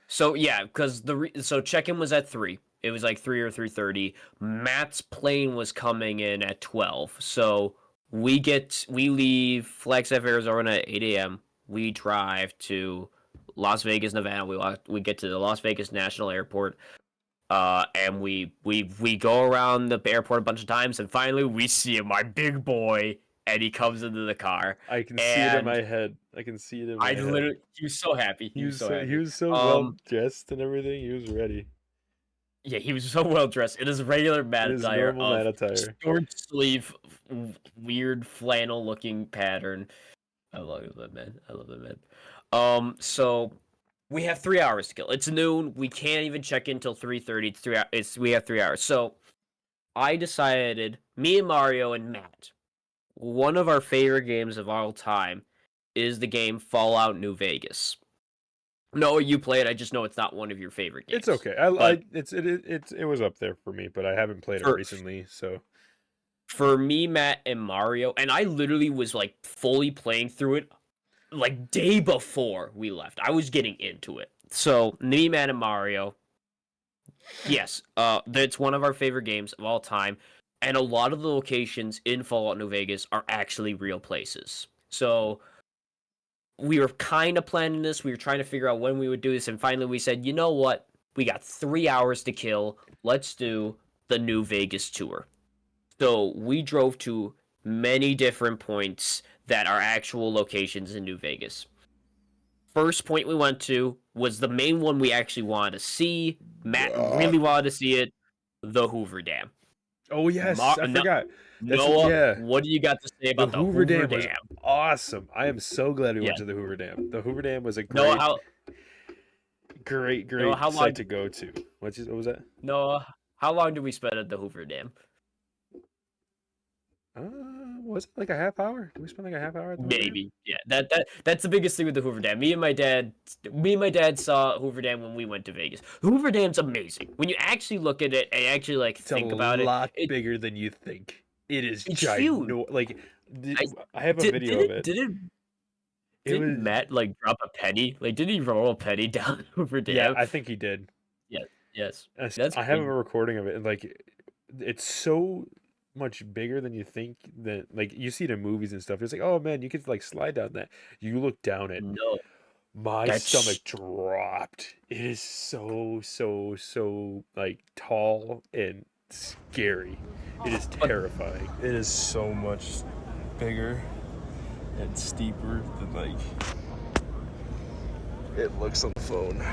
So yeah, because so check-in was at 3. It was like 3 or 3:30. Matt's plane was coming in at 12. So we leave Flagstaff, Arizona at 8 a.m. We drive to Las Vegas, Nevada. We get to the Las Vegas National Airport. And we go around the airport a bunch of times, and finally we see him, my big boy, and he comes into the car. I can see it in And my head. I can see it in my I head. literally, he was so happy. He was so He happy. was so well dressed and everything. He was ready. Yeah, he was so well dressed in his regular In Matt his attire normal of Matt attire. short sleeve, weird flannel looking pattern. I love that man. I love that man. So we have 3 hours to kill. It's noon. We can't even check in till 3:30. We have 3 hours. So I decided, me and Mario and Matt, one of our favorite games of all time is the game Fallout New Vegas. No, you play it. I just know it's not one of your favorite games. It's okay. But It was up there for me, but I haven't played it for recently, so for me, Matt, and Mario, and I literally was like fully playing through it like day before we left. I was getting into it. So me, Matt, and Mario, yes, that's one of our favorite games of all time. And a lot of the locations in Fallout New Vegas are actually real places. So we were kind of planning this. We were trying to figure out when we would do this. And finally we said, you know what? We got 3 hours to kill. Let's do the New Vegas tour. So we drove to many different points that are actual locations in New Vegas. First point we went to was the main one we actually wanted to see. Matt really wanted to see it, the Hoover Dam. Oh yes, I forgot. Noah, what do you got to say about the Hoover Dam? Was awesome. I am so glad we went to the Hoover Dam. The Hoover Dam was a great, great site to go to. What was that? Noah, how long did we spend at the Hoover Dam? Was it like a half hour? Did we spend like a half hour at the Hoover Maybe. Yeah. That's the biggest thing with the Hoover Dam. Me and my dad saw Hoover Dam when we went to Vegas. The Hoover Dam's amazing. When you actually look at it and actually like think about it, it's a lot bigger than you think. It is huge. Like I have a video of it. Did Matt like drop a penny? Like, did he roll a penny down the Hoover Dam? Yeah, I think he did. Yeah. Yes. I have a recording of it, and like, it's so much bigger than you think. That like you see it in movies and stuff. It's like, oh man, you could like slide down that. You look down it. No. My stomach dropped. It is so like tall and scary. It is terrifying. It is so much bigger and steeper than like it looks on the phone.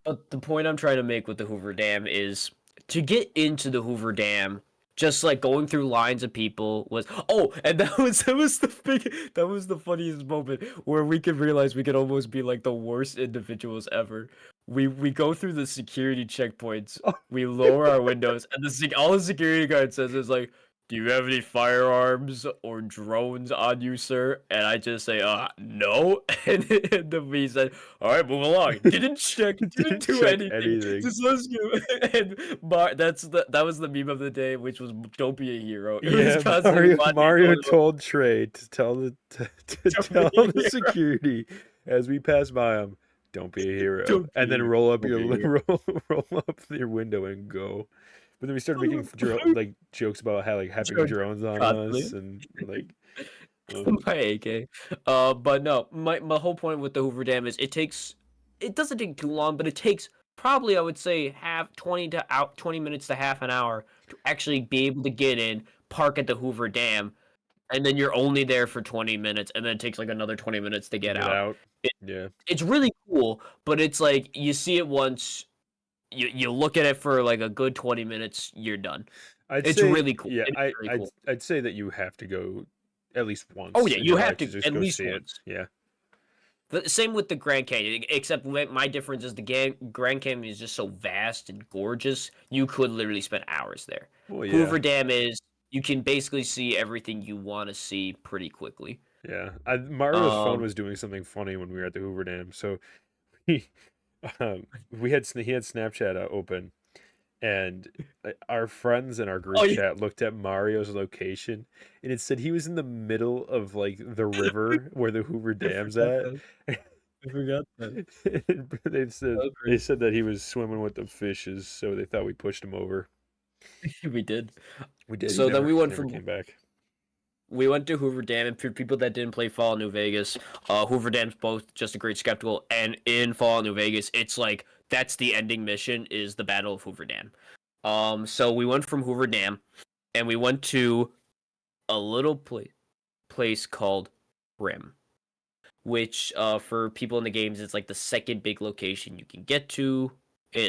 But the point I'm trying to make with the Hoover Dam is to get into the Hoover Dam, just like going through lines of people was and that was the funniest moment where we could realize we could almost be like the worst individuals ever. we go through the security checkpoints. We lower our windows, and all the security guard says is like, "Do you have any firearms or drones on you, sir?" And I just say, no." And the V said, "All right, move along." Didn't check, didn't do check anything. Just let's go. And that was the meme of the day, which was "Don't be a hero." It was Yeah, constantly Mario told Trey to tell the tell be a the hero. security as we pass by him, "Don't be a hero," Don't and be then a- roll up don't your be a hero. roll up your window and go. But then we started making like jokes about having Jokes drones on constantly. us and like. My AK. But no, my whole point with the Hoover Dam is it doesn't take too long, but it takes probably, I would say, 20 minutes to half an hour to actually be able to get in, park at the Hoover Dam, and then you're only there for 20 minutes, and then it takes like another 20 minutes to get out. Yeah. It's really cool, but it's like you see it once, you look at it for like a good 20 minutes, you're done. It's really cool. Yeah, It is very cool. I'd say that you have to go at least once. Oh yeah, in you your have life to just at go least see once. it. Yeah. The same with the Grand Canyon, except my difference is the Grand Canyon is just so vast and gorgeous. You could literally spend hours there. Well, yeah. Hoover Dam is you can basically see everything you want to see pretty quickly. Yeah. Mario's phone was doing something funny when we were at the Hoover Dam. So he he had Snapchat open, and our friends in our group chat looked at Mario's location, and it said he was in the middle of like the river where the Hoover Dam's at. I forgot that. They said that he was swimming with the fishes, so they thought we pushed him over. We did. We did. So then we went came back. We went to Hoover Dam, and for people that didn't play Fallout New Vegas, Hoover Dam's both just a great spectacle, and in Fallout New Vegas, it's like that's the ending mission is the Battle of Hoover Dam. So we went from Hoover Dam, and we went to a little place called Rim, which for people in the games is like the second big location you can get to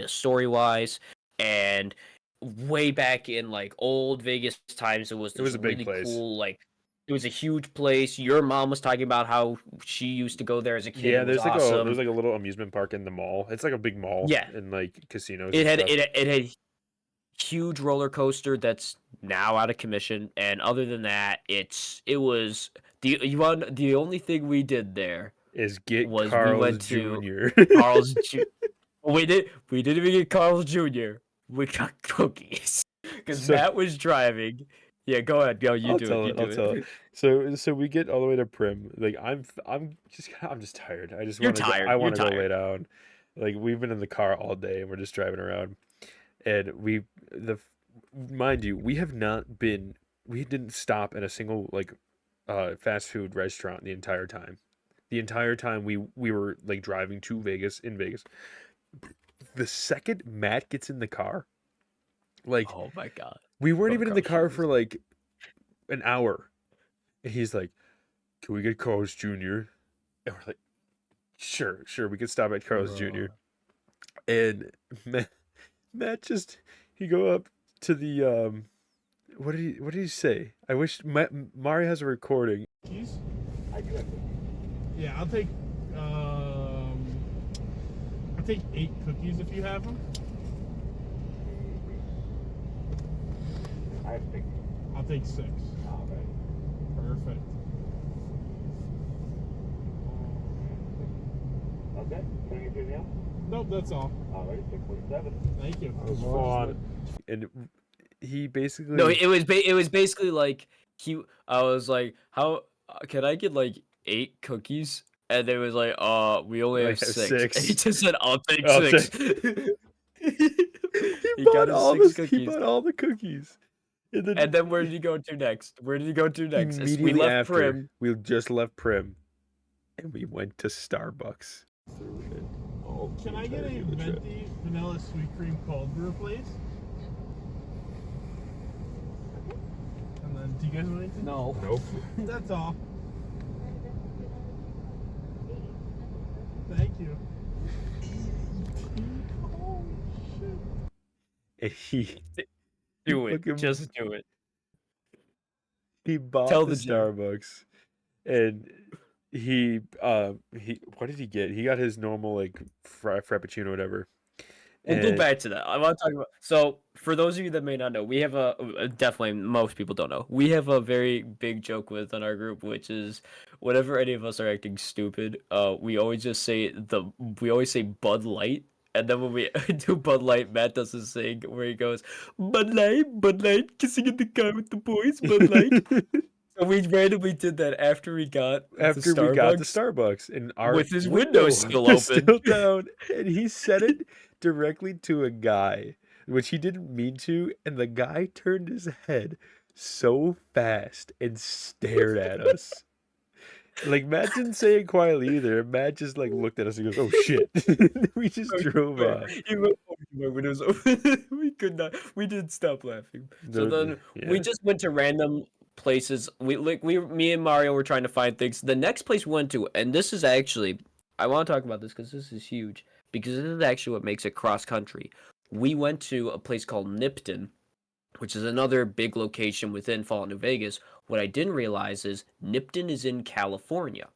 story wise, and way back in like old Vegas times, it was a big really place. cool, like it was a huge place. Your mom was talking about how she used to go there as a kid. Yeah, It was there's awesome. like a little amusement park in the mall. It's like a big mall. Yeah, and like casinos. it had huge roller coaster that's now out of commission, and other than that, it was the only thing we did there is get was Carl's we went Jr. to Carl's Jr. We didn't even get Carl's Jr. We got cookies because Matt was driving. Yeah, go ahead. Go, you do it. So we get all the way to Prim. Like I'm just tired. I just want to. I want to go lay down. Like we've been in the car all day and we're just driving around. And mind you, we didn't stop at a single like fast food restaurant the entire time. The entire time we were like driving to Vegas, in Vegas. The second Matt gets in the car, like, oh my god, we weren't even in the car for like an hour, and he's like, "Can we get Carl's Jr.?" And we're like, "Sure, we could stop at Carl's Jr." And Matt just he go up to the what did he say? I wish Mario has a recording. Cookies? I do have cookies. Yeah, I'll take 8 cookies if you have them. I have 6. I'll take 6. All right. Perfect. Okay. Can I get you a meal? Nope, that's all. All right. 6.7. Thank you. It was fun. And he basically no, it was basically like I was like, how can I get like 8 cookies? And they was like, we only have 6. And he just said, I'll take 6. He bought all the cookies. And then where did he go to next? Immediately we left Prim. We just left Prim, and we went to Starbucks. Oh, can I get a venti vanilla sweet cream cold brew, please? And then, do you guys want anything? No. Nope. That's all. Thank you. Oh, shit. And he Do it. Just do it. He bought the Starbucks, and he what did he get? He got his normal like frappuccino or whatever. We'll go And back to that. I want to talk about. So, for those of you that may not know, we have definitely most people don't know. We have a very big joke within our group, which is whenever any of us are acting stupid, we always just say Bud Light, and then when we do Bud Light, Matt does this thing where he goes Bud Light, kissing in the car with the boys, Bud Light. So we randomly did that after we got the after we got the Starbucks Starbucks and our with his window windows still was open. still down, and he said it directly to a guy, which he didn't mean to, and the guy turned his head so fast and stared at us. Like Matt didn't say it quietly either. Matt just like looked at us and goes, "Oh shit!" We just drove off. Even my windows open, we could not. We didn't stop laughing. So then we just went to random places. Me and Mario were trying to find things. The next place we went to, and this is actually, I want to talk about this because this is huge. Because this is actually what makes it cross country. We went to a place called Nipton, which is another big location within Fallout New Vegas. What I didn't realize is Nipton is in California.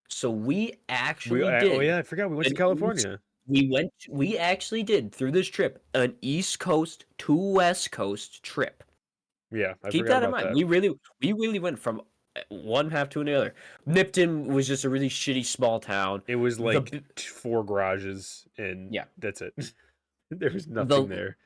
So we actually did. Oh yeah, I forgot we went to California. We actually did through this trip an East Coast to West Coast trip. Yeah, Keep that in mind. We really went from one half to another. Nipton was just a really shitty small town. It was like 4 garages and that's it. There was nothing there.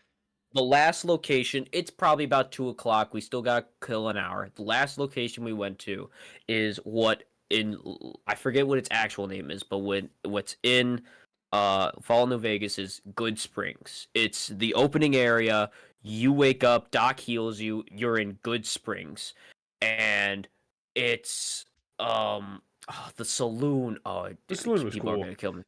The last location, it's probably about 2:00. We still got to kill an hour. The last location we went to is I forget what its actual name is, but what's in Fallout New Vegas is Good Springs. It's the opening area. You wake up, Doc heals you, you're in Good Springs. And it's the saloon. Oh, the saloon was people cool. are gonna kill me.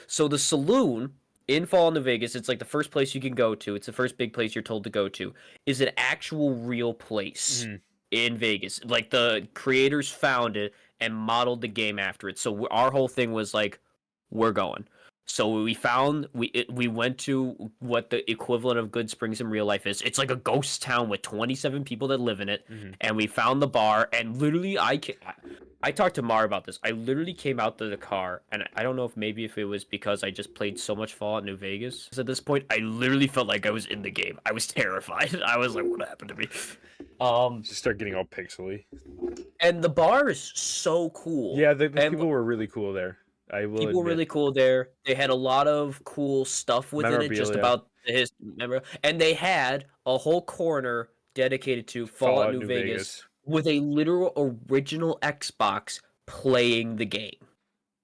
So the saloon in Fallout New Vegas, it's like the first place you can go to. It's the first big place you're told to go to. Is an actual real place in Vegas. Like the creators found it and modeled the game after it. So our whole thing was like, we're going. So we went to what the equivalent of Good Springs in real life is. It's like a ghost town with 27 people that live in it, and we found the bar. And literally, I talked to Mar about this. I literally came out to the car, and I don't know if it was because I just played so much Fallout New Vegas. At this point, I literally felt like I was in the game. I was terrified. I was like, "What happened to me?" Just start getting all pixely. And the bar is so cool. Yeah, the people were really cool there. People were really cool there. They had a lot of cool stuff within it, just about his memory. And they had a whole corner dedicated to Fallout New Vegas with a literal original Xbox playing the game.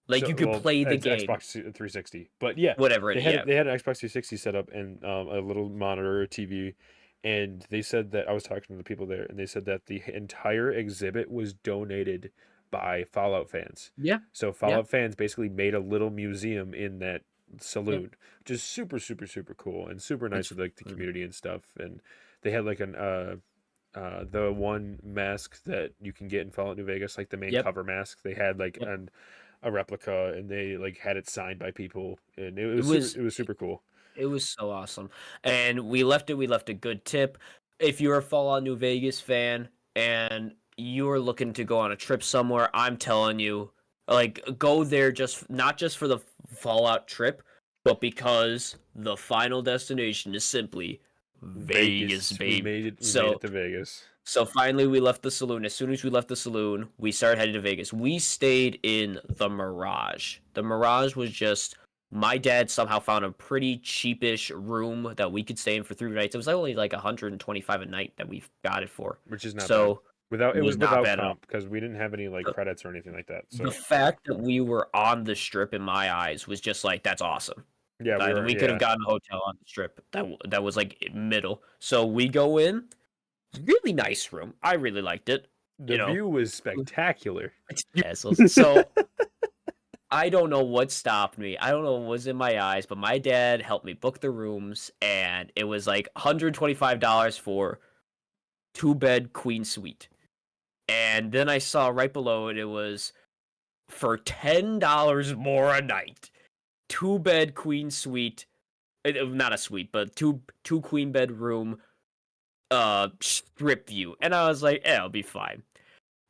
Like you could play the game. Xbox 360, but yeah, whatever. They had an Xbox 360 set up and a little monitor TV, and they said that I was talking to the people there, and they said that the entire exhibit was donated by Fallout fans. Yeah. So Fallout fans basically made a little museum in that saloon, which is super, super, super cool and super nice with like the community and stuff. And they had like the one mask that you can get in Fallout New Vegas, like the main cover mask. They had like a replica, and they like had it signed by people, and it was super cool. It was so awesome, and we left a good tip. If you're a Fallout New Vegas fan and you're looking to go on a trip somewhere, I'm telling you, like, go there not just for the Fallout trip, but because the final destination is simply Vegas, baby. We made it to Vegas. So finally we left the saloon. As soon as we left the saloon, we started heading to Vegas. We stayed in the Mirage. The Mirage was just, my dad somehow found a pretty cheapish room that we could stay in for 3 nights. It was only like $125 a night that we got it for. Which is not so bad. It was without comp because we didn't have any like credits or anything like that. So the fact that we were on the strip in my eyes was just like, that's awesome. Yeah, we could have gotten a hotel on the strip that was like middle. So we go in, really nice room. I really liked it. The view was spectacular. Yeah, so I don't know what stopped me. I don't know what was in my eyes, but my dad helped me book the rooms, and it was like $125 for 2-bed queen suite. And then I saw right below it, it was for $10 more a night. 2-bed queen suite, not a suite, but two queen bed room, strip view. And I was like, I'll be fine.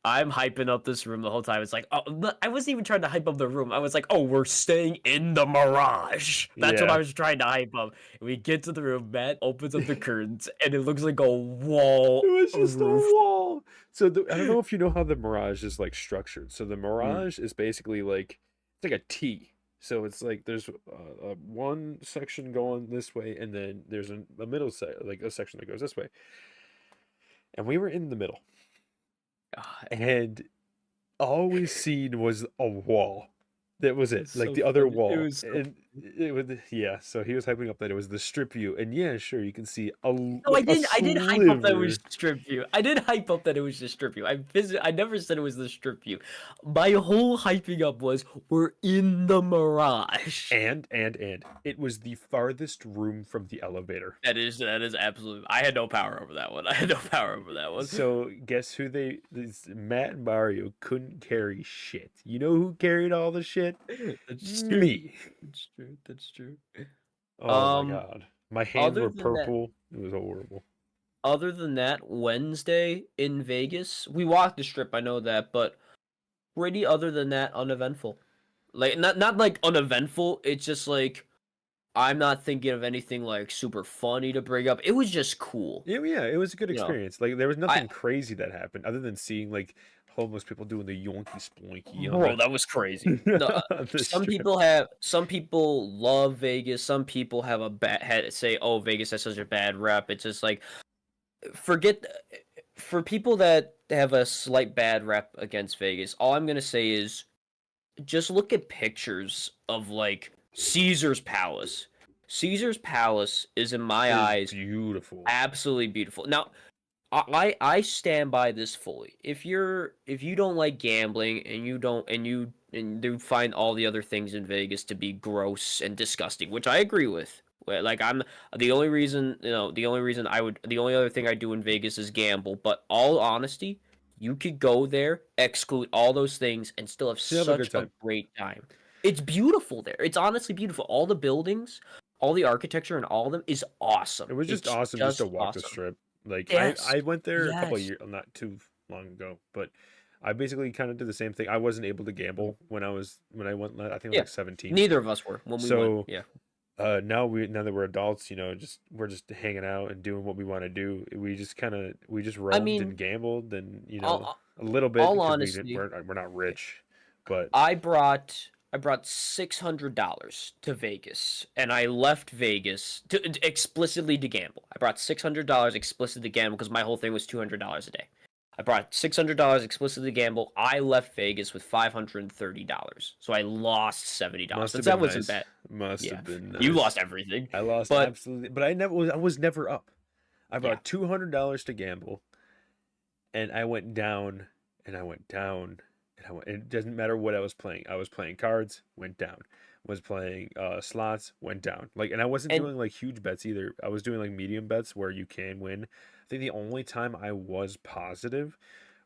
I'm hyping up this room the whole time. It's like, oh, I wasn't even trying to hype up the room. I was like, oh, we're staying in the Mirage. That's what I Yeah. was trying to hype up. And we get to the room, Matt opens up the curtains, and it looks like a wall. It was just roof. a wall. So I don't know if you know how the Mirage is like structured. So the Mirage is basically like it's like a T. So it's like there's one section going this way, and then there's a middle like a section that goes this way. And we were in the middle, God, and all we seen was a wall. That was it, it's like so the other funny. It wall, was so and it was So he was hyping up that it was the strip view, and yeah, sure, you can see No, like a I didn't hype up that it was sliver. strip view. I did hype up that it was the strip view. I never said it was the strip view. My whole hyping up was we're in the Mirage. And it was the farthest room from the elevator. That is absolutely. I had no power over that one. I had no power over that one. So guess who Matt and Mario couldn't carry shit. You know who carried all the shit? That's true. Me. That's true. That's true. Oh my god. My hands other were than that- purple. It was horrible. Other than that, Wednesday in Vegas, we walked the strip. I know that, but pretty other than that, uneventful. Like not like uneventful. It's just like I'm not thinking of anything like super funny to bring up. It was just cool. Yeah, it was a good You know, experience. Like there was nothing crazy that happened other than seeing like homeless people doing the yonky sploinky. Bro, that was crazy. No, some people love Vegas. Some people have a say, oh, Vegas has such a bad rep. It's just like for people that have a slight bad rep against Vegas. All I'm gonna say is just look at pictures of like Caesar's Palace. Caesar's Palace is in my eyes beautiful, absolutely beautiful. Now, I stand by this fully. If you don't like gambling and you find all the other things in Vegas to be gross and disgusting, which I agree with. Like I'm the only other thing I do in Vegas is gamble. But all honesty, you could go there, exclude all those things, and still have such a great time. It's beautiful there. It's honestly beautiful. All the buildings, all the architecture, and all of them is awesome. It was just awesome just to walk the strip. Like I went there a couple of years, not too long ago, but I basically kind of did the same thing. I wasn't able to gamble when I went. I think I was like 17. Neither of us were when we went. Yeah. Now that we're adults, we're just hanging out and doing what we want to do. We just roamed and gambled, and a little bit. All honesty, we're not rich, but I brought $600 to Vegas, and I left Vegas explicitly to gamble. I brought $600 explicitly to gamble because my whole thing was $200 a day. I brought $600 explicitly to gamble. I left Vegas with $530, so I lost $70. That wasn't bad. Must have been nice. You lost everything. I lost absolutely, but I was never up. I brought $200 to gamble, and I went down, and I went down. It doesn't matter what I was playing. I was playing cards, went down. Was playing slots, went down. And I wasn't doing like huge bets either. I was doing like medium bets where you can win. I think the only time I was positive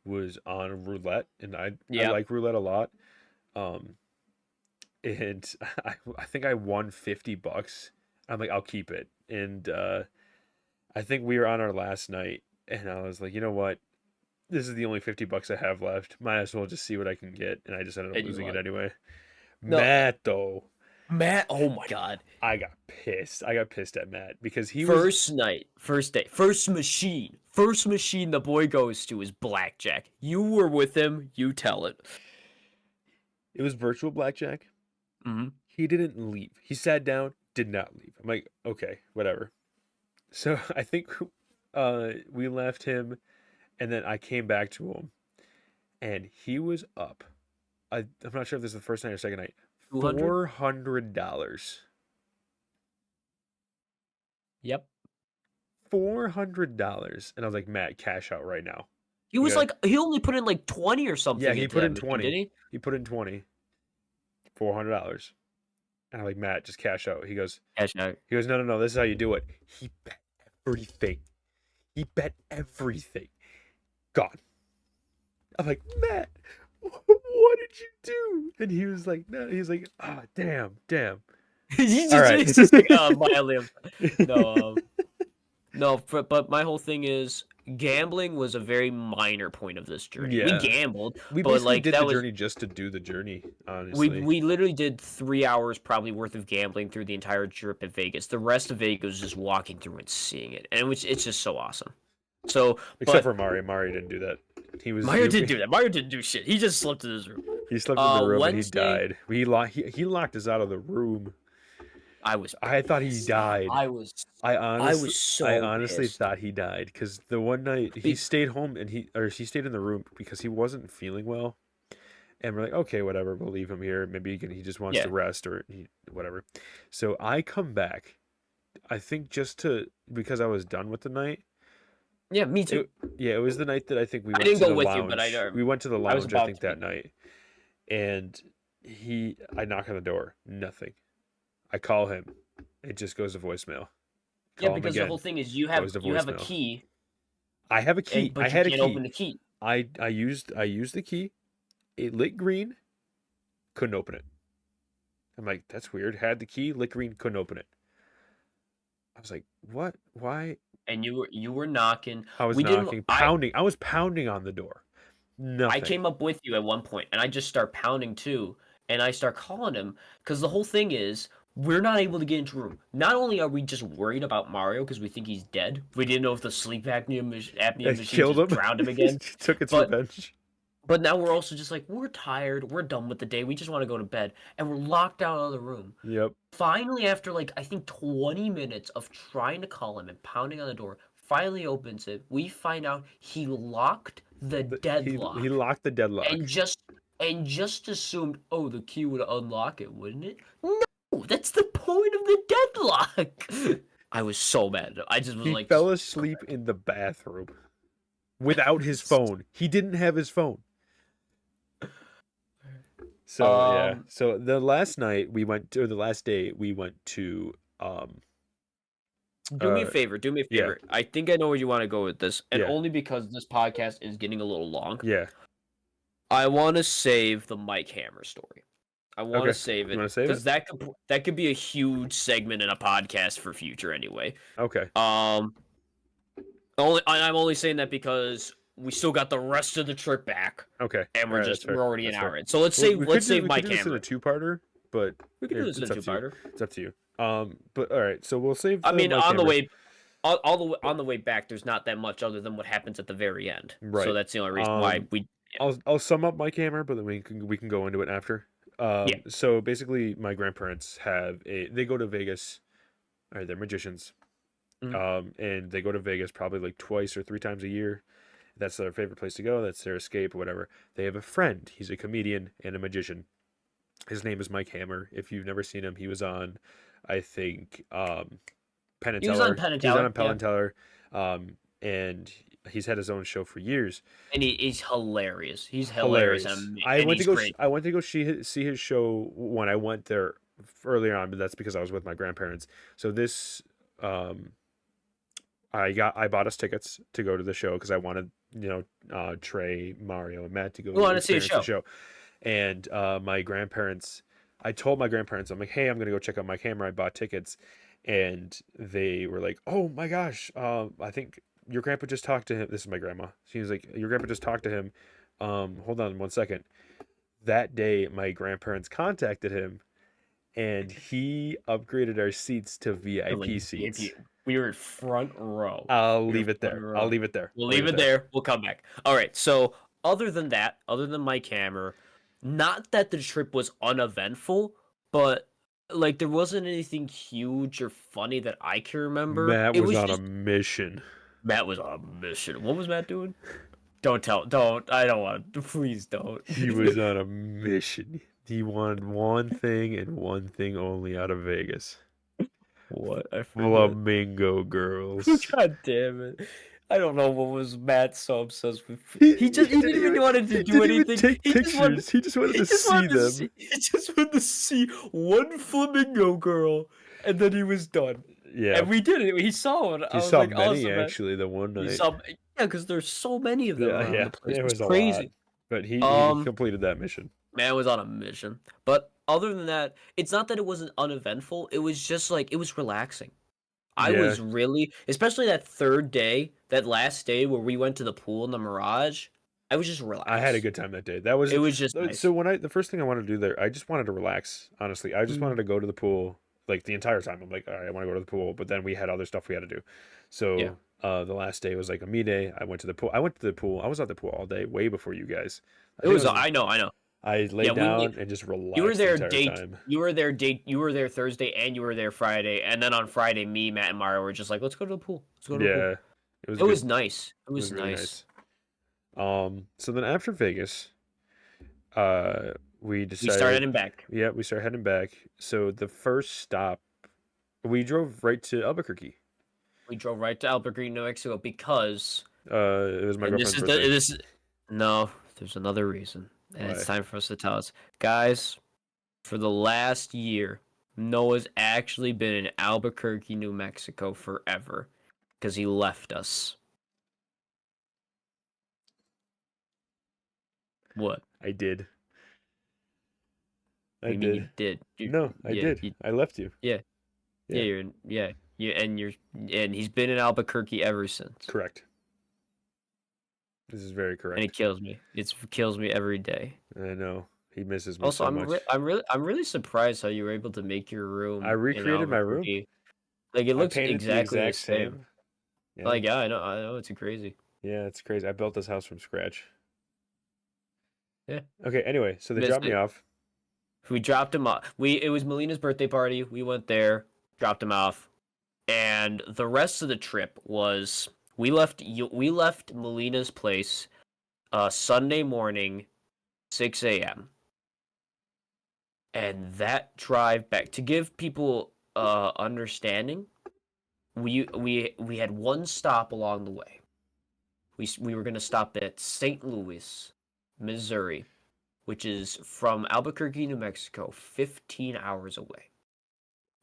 was on roulette, and I like roulette a lot. And I think I won $50. I'm like, I'll keep it. And I think we were on our last night, and I was like, you know what? This is the only $50 I have left. Might as well just see what I can get. And I just ended up losing it anyway. No. Matt, oh my god. I got pissed. I got pissed at Matt because he first day, first machine the boy goes to is blackjack. You were with him, you tell it. It was virtual blackjack. Mm-hmm. He didn't leave. He sat down, did not leave. I'm like, okay, whatever. So I think we left him. And then I came back to him, and he was up. I'm not sure if this is the first night or second night. $400. Yep. $400. And I was like, Matt, cash out right now. He was like, he only put in like 20 or something. Yeah, he put in 20. Did he? He put in 20. $400. And I'm like, Matt, just cash out. He goes, cash out. He goes, no, this is how you do it. He bet everything. Gone. I'm like, Matt, what did you do? And he was like, no. He's like, ah, damn. He's just like, mildly. No, but my whole thing is, gambling was a very minor point of this journey. We Yeah. gambled, We but basically like did that the was journey just to do the journey, we honestly. we literally did 3 hours probably worth of gambling through the entire trip at Vegas. The rest of Vegas was just walking through and seeing it, and it's just so awesome. So, Except but for Mari. Mari didn't do that. Mario didn't do that. Mario didn't do shit. He just slept in his room. He slept in the room and he Wednesday, died. He locked us out of the room. I thought he died. I was I was so honestly pissed. thought he died because the one night he stayed home and he stayed in the room because he wasn't feeling well, and we're like, okay, whatever, we'll leave him here. Maybe he just wants Yeah. to rest or whatever. So I come back, I think because I was done with the night. Yeah, me too. It was the night that I think we went didn't to go the with you, lounge. but We went to the I was lounge, I about think, to. that night, and I knock on the door, nothing. I call him, it just goes to voicemail. Yeah, Call him because the again. whole thing is you Goes have to a voicemail. key, I have a key. but I you had a can't key. open the key. I used the key. It lit green. Couldn't open it. I'm like, that's weird. Had the key, lit green, couldn't open it. I was like, what? Why? And you were knocking. I was We didn't. knocking, pounding. I was pounding on the door. Nothing. I came up with you at one point, and I just start pounding too, and I start calling him because the whole thing is we're not able to get into a room. Not only are we just worried about Mario because we think he's dead, we didn't know if the sleep apnea machine killed just him. drowned him again. Took its But- revenge. But now we're also just like we're tired, we're done with the day, we just want to go to bed, and we're locked out of the room. Yep. Finally, after like I think 20 minutes of trying to call him and pounding on the door, finally opens it. We find out he locked the deadlock. He locked the deadlock. And just assumed, oh, the key would unlock it, wouldn't it? No, that's the point of the deadlock. I was so mad. I just was He like, fell asleep in the bathroom without his phone. He didn't have his phone. So yeah. So the last day we went to do me a favor. yeah. I think I know where you want to go with this, and Yeah. only because this podcast is getting a little long. Yeah. I want to save the Mike Hammer story. I want to save it You wanna save because that could be a huge segment in a podcast for future anyway. Okay. I'm only saying that because we still got the rest of the trip back, Okay. and we're Alright, we're already an that's hour fair. in. So let's We could save do Mike this in Hammer. a two-parter, but We can do this in it's a up to you. two-parter. It's up to you. But all right. So we'll save. I mean, Mike on the Hammer. way, on the way back, there's not that much other than what happens at the very end. Right. So that's the only reason why we. I'll sum up Mike Hammer, but then we can go into it after. Yeah. So basically, my grandparents they go to Vegas. All right, they're magicians. Mhm. And they go to Vegas probably like twice or 3 times a year. That's their favorite place to go. That's their escape or whatever. They have a friend. He's a comedian and a magician. His name is Mike Hammer. If you've never seen him, he was on, I think, Penn and He was Teller. on Penn and He was Teller, on Penn yeah. and Teller. And he's had his own show for years. And he's hilarious. He's hilarious. I went to go see his show when I went there earlier on, but that's because I was with my grandparents. So this, I bought us tickets to go to the show because I wanted, Trey, Mario, and Matt to go. We wanted to see a experience the show. And I told my grandparents, I'm like, hey, I'm gonna go check out Mike Hammer. I bought tickets, and they were like, oh my gosh, I think your grandpa just talked to him. This is my grandma. She was like, your grandpa just talked to him. Hold on 1 second. That day, my grandparents contacted him, and he upgraded our seats to VIP seats. We were front row. I'll leave it there. We'll leave it there. We'll come back. All right. So other than Mike Hammer, not that the trip was uneventful, but like there wasn't anything huge or funny that I can remember. Matt was on a mission. Matt was on a mission. What was Matt doing? Don't. I don't want to. Please don't. He was on a mission. He wanted one thing and one thing only out of Vegas. What? I forgot. Flamingo girls. God damn it. I don't know what was Matt so obsessed with. He didn't even want to do anything. Take pictures. He just wanted to see them. He just wanted to see one flamingo girl, and then he was done. Yeah. And we did it. He saw it. He saw many actually the one night. Because there's so many of them around the place. It was crazy. A lot. But he completed that mission. Man was on a mission. But other than that, it's not that it wasn't uneventful. It was just like it was relaxing. I was really, especially that third day, that last day where we went to the pool in the Mirage. I was just relaxed. I had a good time that day. That was It was just nice. So the first thing I wanted to do there, I just wanted to relax. Honestly, I just wanted to go to the pool like the entire time. I'm like, all right, I want to go to the pool, but then we had other stuff we had to do. So the last day was like a me day. I went to the pool. I was at the pool all day, way before you guys. I know. I laid down and just relaxed. You were there the entire time. You were there Thursday and you were there Friday, and then on Friday, me, Matt, and Mario were just like, let's go to the pool. Let's go to the pool. It was nice. It was really nice. So then after Vegas, we decided we started heading back. Yeah, we started heading back. So the first stop, we drove right to Albuquerque. We drove right to Albuquerque, New Mexico, because it was my girlfriend's birthday. No, there's another reason, and it's time for us to tell us, guys. For the last year, Noah's actually been in Albuquerque, New Mexico forever, because he left us. What? I did. I mean, you did. No, I did. I left you. Yeah. And he's been in Albuquerque ever since. Correct. This is very correct. And it kills me. It kills me every day. I know. He misses me also, so much. I'm really surprised how you were able to make your room. I recreated my room. Like it looks exactly the same. Yeah. Like I know it's crazy. Yeah, it's crazy. I built this house from scratch. Yeah. Okay. Anyway, so they dropped me off. We dropped him off. It was Melina's birthday party. We went there, dropped him off, and the rest of the trip was we left Melina's place, Sunday morning, 6 a.m. And that drive back, to give people understanding, we had one stop along the way. We were gonna stop at St. Louis, Missouri, which is from Albuquerque, New Mexico, 15 hours away.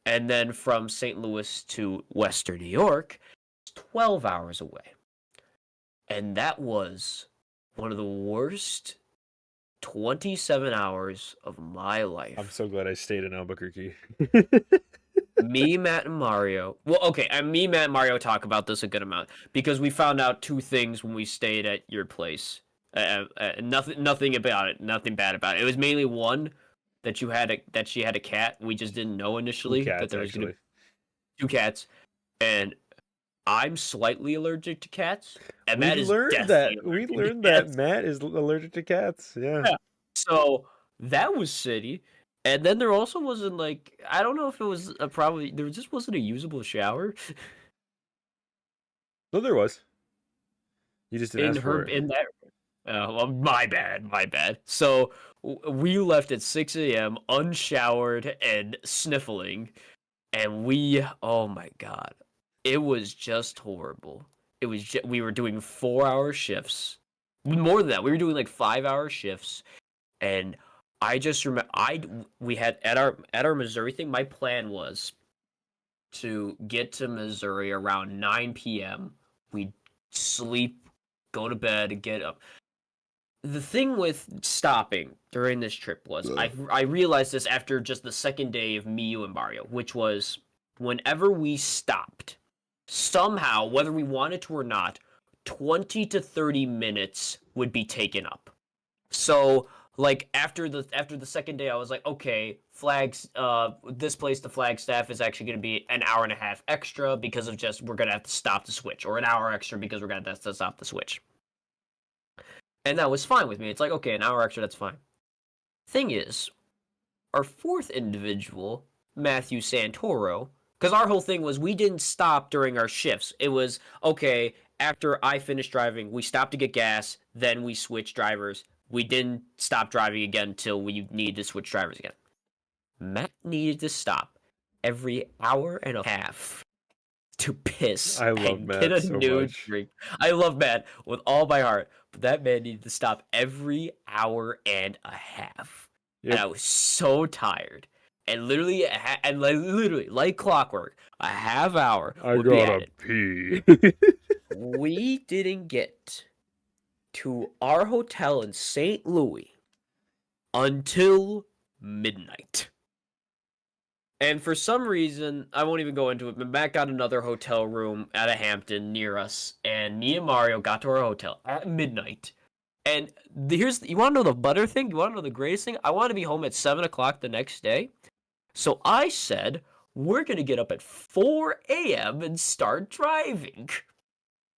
And then from St. Louis to Western New York, it's 12 hours away. And that was one of the worst 27 hours of my life. I'm so glad I stayed in Albuquerque. Me, Matt, and Mario. Well, okay, me, Matt, and Mario talk about this a good amount because we found out two things when we stayed at your place. Nothing about it. Nothing bad about it. It was mainly one that she had a cat. We just didn't know initially that there was going to be 2 cats, and I'm slightly allergic to cats. And Matt is we learned that Matt is allergic to cats. Yeah. So that was shitty. And then there also wasn't like I don't know if it was there just wasn't a usable shower. No, there was. You just didn't ask for it. In that. Well, my bad. So we left at 6 a.m. unshowered and sniffling, and oh my god, it was just horrible. It was we were doing 4-hour shifts, more than that. We were doing like 5-hour shifts, and I just remember we had at our Missouri thing. My plan was to get to Missouri around 9 p.m. We'd sleep, go to bed, get up. The thing with stopping during this trip was I realized this after just the second day of me, you, and Mario, which was whenever we stopped, somehow, whether we wanted to or not, 20 to 30 minutes would be taken up. So, like, after the second day, I was like, okay, this place, the Flagstaff, is actually going to be an hour and a half extra because of we're going to have to stop the switch, or an hour extra because we're going to have to stop the switch. And that was fine with me. It's like, okay, an hour extra, that's fine. Thing is, our fourth individual, Matthew Santoro, because our whole thing was we didn't stop during our shifts. It was, okay, after I finished driving, we stopped to get gas, then we switched drivers. We didn't stop driving again until we needed to switch drivers again. Matt needed to stop every hour and a half to piss and get a new drink. I love Matt with all my heart, but that man needed to stop every hour and a half. Yep. And I was so tired. And literally, like clockwork, a half hour. I gotta pee. We didn't get to our hotel in St. Louis until midnight. And for some reason, I won't even go into it, but Matt got another hotel room at a Hampton near us, and me and Mario got to our hotel at midnight. And you want to know the butter thing? You want to know the greatest thing? I want to be home at 7 o'clock the next day. So I said, we're going to get up at 4 a.m. and start driving.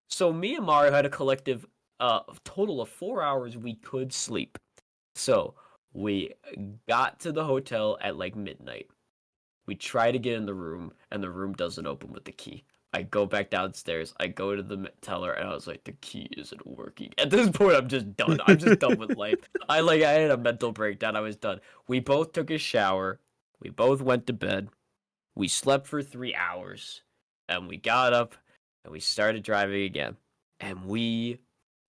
So me and Mario had a collective total of 4 hours we could sleep. So we got to the hotel at like midnight. We try to get in the room, and the room doesn't open with the key. I go back downstairs. I go to the teller, and I was like, the key isn't working. At this point, I'm just done. I'm just done with life. I had a mental breakdown. I was done. We both took a shower. We both went to bed. We slept for 3 hours, and we got up, and we started driving again. And we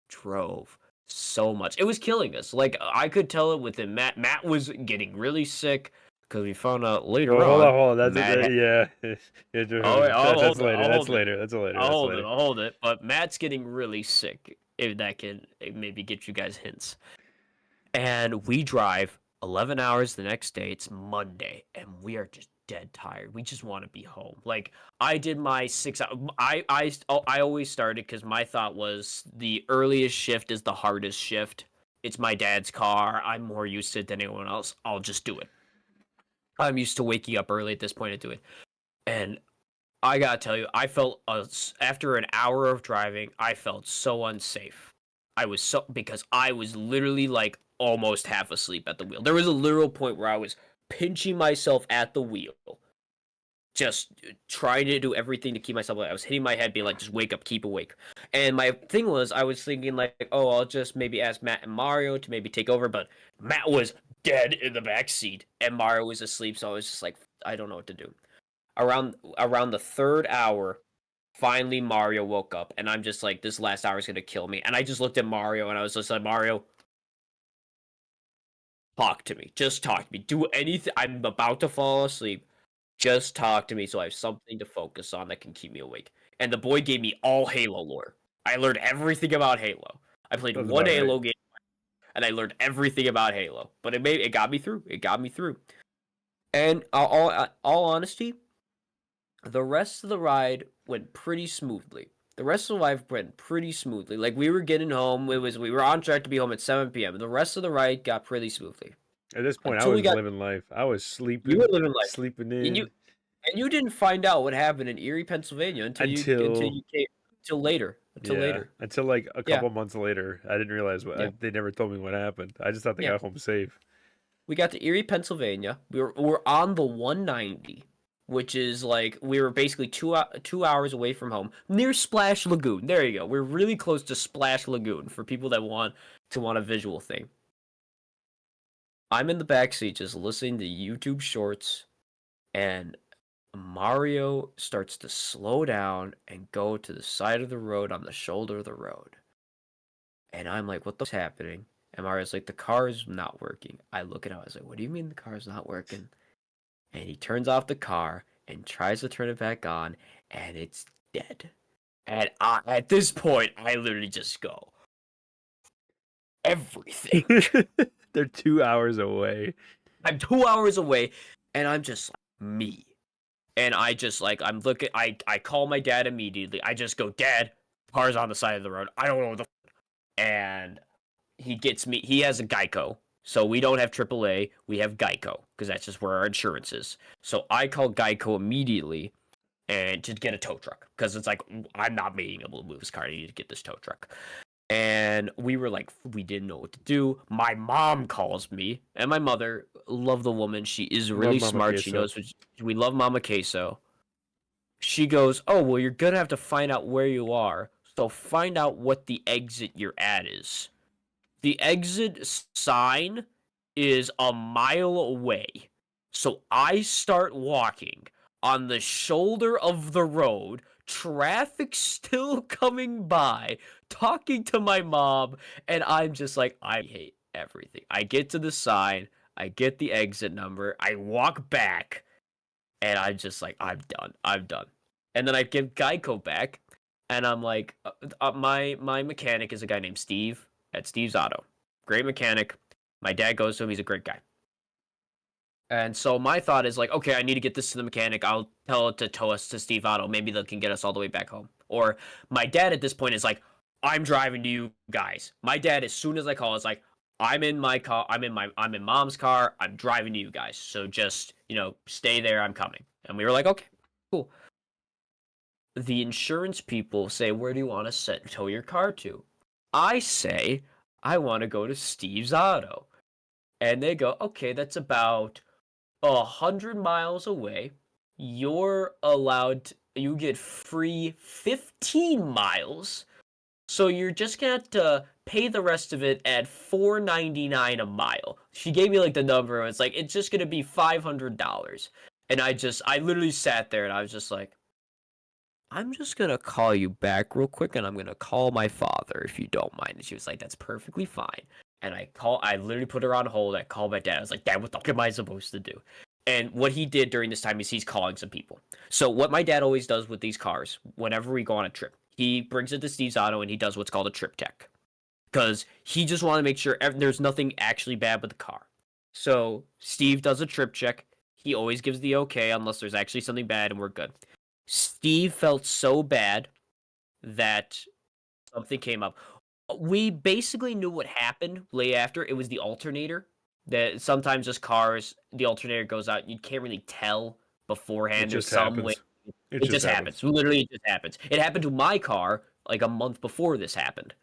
drove so much. It was killing us. Like, I could tell it within Matt. Matt was getting really sick. Because we found out later on. Hold on. Yeah. That's later. I'll hold it. But Matt's getting really sick. If that can maybe get you guys hints. And we drive 11 hours the next day. It's Monday. And we are just dead tired. We just want to be home. Like, I did my 6 hours. I always started because my thought was the earliest shift is the hardest shift. It's my dad's car. I'm more used to it than anyone else. I'll just do it. I'm used to waking up early at this point and doing. And I gotta tell you, I felt after an hour of driving, I felt so unsafe. Because I was literally like almost half asleep at the wheel. There was a literal point where I was pinching myself at the wheel, just trying to do everything to keep myself awake. I was hitting my head, being like, just wake up, keep awake. And my thing was, I was thinking like, oh, I'll just maybe ask Matt and Mario to maybe take over, but Matt was dead in the back seat and Mario was asleep, so I was just like, I don't know what to do. Around the third hour, finally Mario woke up, and I'm just like, this last hour is gonna kill me. And I just looked at Mario, and I was just like, Mario, talk to me. Just talk to me. Do anything. I'm about to fall asleep. Just talk to me so I have something to focus on that can keep me awake. And the boy gave me all Halo lore. I learned everything about Halo. I played Sounds one about Halo right. game, and I learned everything about Halo. But it got me through. It got me through. And all honesty, the rest of the ride went pretty smoothly. Like, we were getting home. We were on track to be home at 7 p.m. The rest of the ride got pretty smoothly. At this point, I Until we was got living life. I was you were sleeping, living life. sleeping And in you didn't find out what happened in Erie, Pennsylvania until you came until later. until like a couple months later. I didn't realize they never told me what happened. I just thought they got home safe. We got to Erie, Pennsylvania. We're on the 190, which is like we were basically 2 hours away from home, near Splash Lagoon. There you go. We're really close to Splash Lagoon for people that want a visual thing. I'm in the backseat just listening to YouTube shorts, and Mario starts to slow down and go to the side of the road on the shoulder of the road. And I'm like, what the fuck's happening? And Mario's like, the car's not working. I look at him, I was like, what do you mean the car's not working? And he turns off the car and tries to turn it back on, and it's dead. And at this point, I literally just go, everything. They're 2 hours away. I'm 2 hours away, and I'm just like, me. And I just like, I'm looking, I call my dad immediately. I just go, Dad, car's on the side of the road. I don't know what the and he gets me, he has a Geico. So we don't have AAA, we have Geico, because that's just where our insurance is. So I call Geico immediately and to get a tow truck, because it's like, I'm not being able to move this car, I need to get this tow truck. And we were like, we didn't know what to do. My mom calls me, and my mother, love the woman. She is really smart. Queso. She knows we love Mama Queso. She goes, oh, well, you're going to have to find out where you are. So find out what the exit you're at is. The exit sign is a mile away. So I start walking on the shoulder of the road, traffic still coming by, talking to my mom, and I'm just like, I hate everything. I get to the sign, I get the exit number, I walk back, and I'm just like, I'm done. And then I give Geico back, and I'm like, my mechanic is a guy named Steve at Steve's Auto. Great mechanic. My dad goes to him, he's a great guy. And so my thought is like, okay, I need to get this to the mechanic. I'll tell it to tow us to Steve Otto. Maybe they can get us all the way back home. Or my dad at this point is like, I'm driving to you guys. My dad, as soon as I call, is like, I'm in my car. I'm in mom's car. I'm driving to you guys. So just, stay there. I'm coming. And we were like, okay, cool. The insurance people say, where do you want to tow your car to? I say, I want to go to Steve's Auto. And they go, okay, that's about 100 miles away. You get free 15 miles. So you're just gonna have to pay the rest of it at $4.99 a mile. She gave me like the number, and it's like, it's just gonna be $500. And I literally sat there and I was just like, I'm just gonna call you back real quick, and I'm gonna call my father if you don't mind. And she was like, that's perfectly fine. And I literally put her on hold. I called my dad. I was like, Dad, what the fuck am I supposed to do? And what he did during this time is he's calling some people. So what my dad always does with these cars, whenever we go on a trip, he brings it to Steve's Auto and he does what's called a trip tech. Because he just wanted to make sure there's nothing actually bad with the car. So Steve does a trip check. He always gives the okay unless there's actually something bad and we're good. Steve felt so bad that something came up. We basically knew what happened late after. It was the alternator. That sometimes just cars, the alternator goes out. You can't really tell beforehand. It There's just some happens. way. It It just happens. Literally, it just happens. It happened to my car like a month before this happened.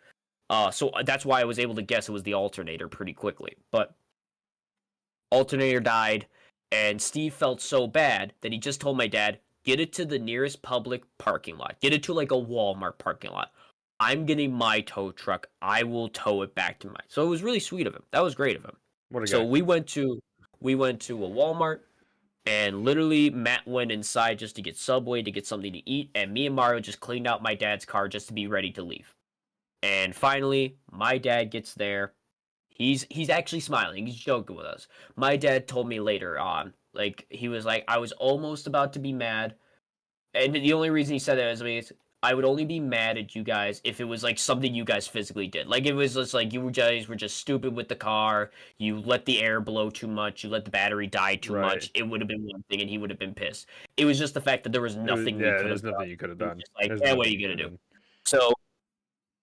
So that's why I was able to guess it was the alternator pretty quickly. But alternator died, and Steve felt so bad that he just told my dad, get it to the nearest public parking lot. Get it to like a Walmart parking lot. I'm getting my tow truck. I will tow it back to mine. So it was really sweet of him. That was great of him. What a So guy. we went to a Walmart, and literally Matt went inside just to get Subway to get something to eat, and me and Mario just cleaned out my dad's car just to be ready to leave. And finally, my dad gets there. He's actually smiling. He's joking with us. My dad told me later on, like he was like, I was almost about to be mad, and the only reason he said that is I would only be mad at you guys if it was like something you guys physically did. Like it was just like you guys were just stupid with the car. You let the air blow too much. You let the battery die too much. It would have been one thing, and he would have been pissed. It was just the fact that there was nothing we could have There's done. nothing you could have He was done. just like, There's yeah, what are nothing you gonna could do? have done. So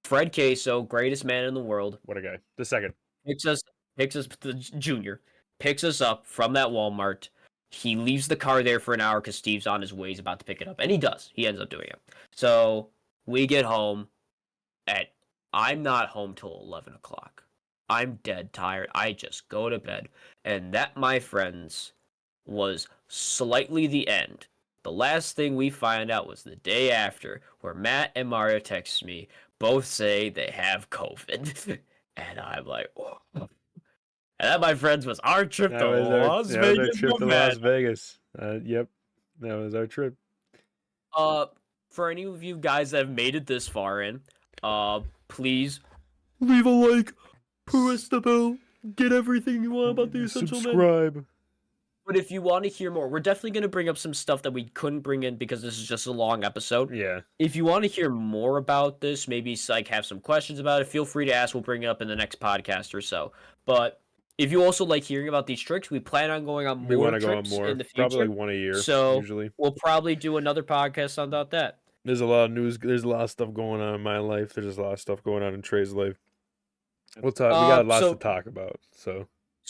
Fred Queso, greatest man in the world, What a guy. The second. picks us the junior picks us up from that Walmart. He leaves the car there for an hour because Steve's on his way. He's about to pick it up, and he does. He ends up doing it. So we get home at. I'm not home till 11 o'clock. I'm dead tired. I just go to bed, and that, my friends, was slightly the end. The last thing we find out was the day after, where Matt and Mario text me, both say they have COVID. And I'm like, oh. And that, my friends, was our trip to Las That was our Vegas, trip to Nevada. Las Vegas. Yep. That was our trip. For any of you guys that have made it this far in, please leave a like, press the bell, get everything you want about the Essential Men. Subscribe. But if you want to hear more, we're definitely going to bring up some stuff that we couldn't bring in because this is just a long episode. Yeah. If you want to hear more about this, maybe like have some questions about it, feel free to ask. We'll bring it up in the next podcast or so. But if you also like hearing about these tricks, we plan on going on We more want to go on trips more. in the future. Probably like one a year. So usually we'll probably do another podcast about that. there's a lot of news. There's a lot of stuff going on in my life. There's a lot of stuff going on in Trey's life. We'll talk. We got lots to talk about. So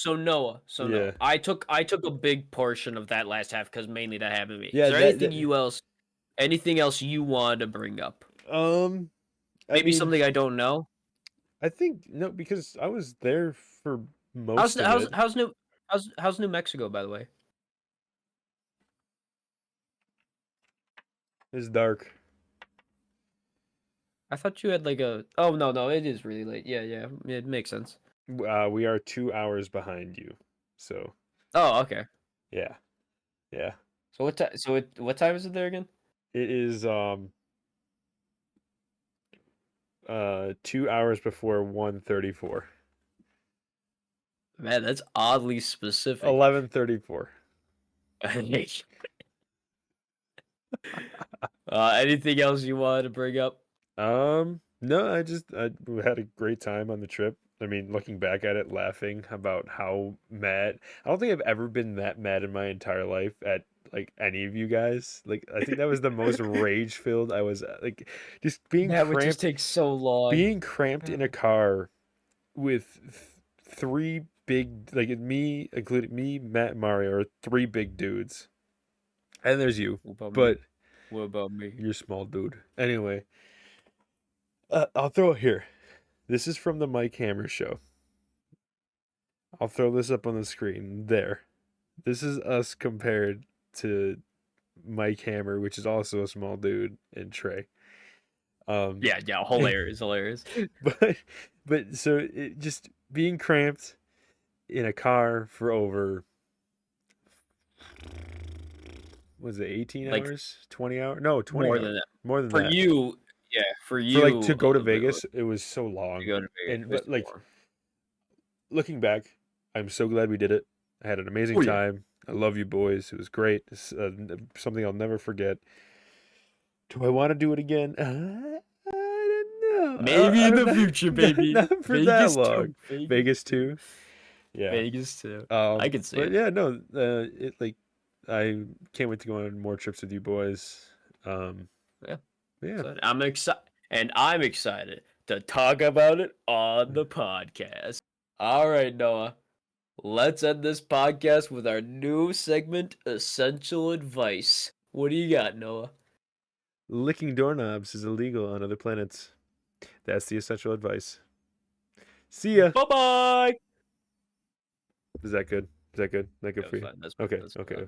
Noah, Yeah. Noah, I took a big portion of that last half because mainly that happened to me. Yeah, Is there anything else you wanted to bring up? Maybe something I don't know. I think no, because I was there for most of it. How's New Mexico, by the way? It's dark. I thought you had like a. Oh no, it is really late. Yeah, it makes sense. We are 2 hours behind you. So Oh, okay. yeah. So what time is it there again? It is 2 hours before 1:34. Man, that's oddly specific. 11:34. Anything else you wanted to bring up? No, we had a great time on the trip. I mean, looking back at it, laughing about how mad. I don't think I've ever been that mad in my entire life at like any of you guys. Like, I think that was the most rage filled I was like, just That would just take so long. being cramped in a car with three big, like me, including me, Matt, and Mario, are three big dudes, and there's you, but what about me? you're small dude. Anyway, I'll throw it here. This is from the Mike Hammer show. I'll throw this up on the screen. There. This is us compared to Mike Hammer, which is also a small dude, and Trey. Yeah, hilarious. But so it just being cramped in a car for over, was it 18 Like, hours? 20 hours? No, 20 more hours. than that. More than For that. you, yeah, for you. For like to go a to little bit Vegas, it was so long. to go to Vegas, But it's like more. looking back, I'm so glad we did it. I had an amazing Oh, yeah. time. I love you boys. It was great. It's, something I'll never forget. Do I want to do it again? I don't know. Maybe in the future, baby. Not for Vegas that long. 2. Vegas 2. Yeah. Vegas 2. I can see but it. yeah, no. It like I can't wait to go on more trips with you boys. Yeah. So I'm excited to talk about it on the podcast. All right, Noah. Let's end this podcast with our new segment, Essential Advice. What do you got, Noah? Licking doorknobs is illegal on other planets. That's the essential advice. See ya. Bye-bye. Is that good? Is that good? That good That for was you? fine. That's Okay. fine. Okay.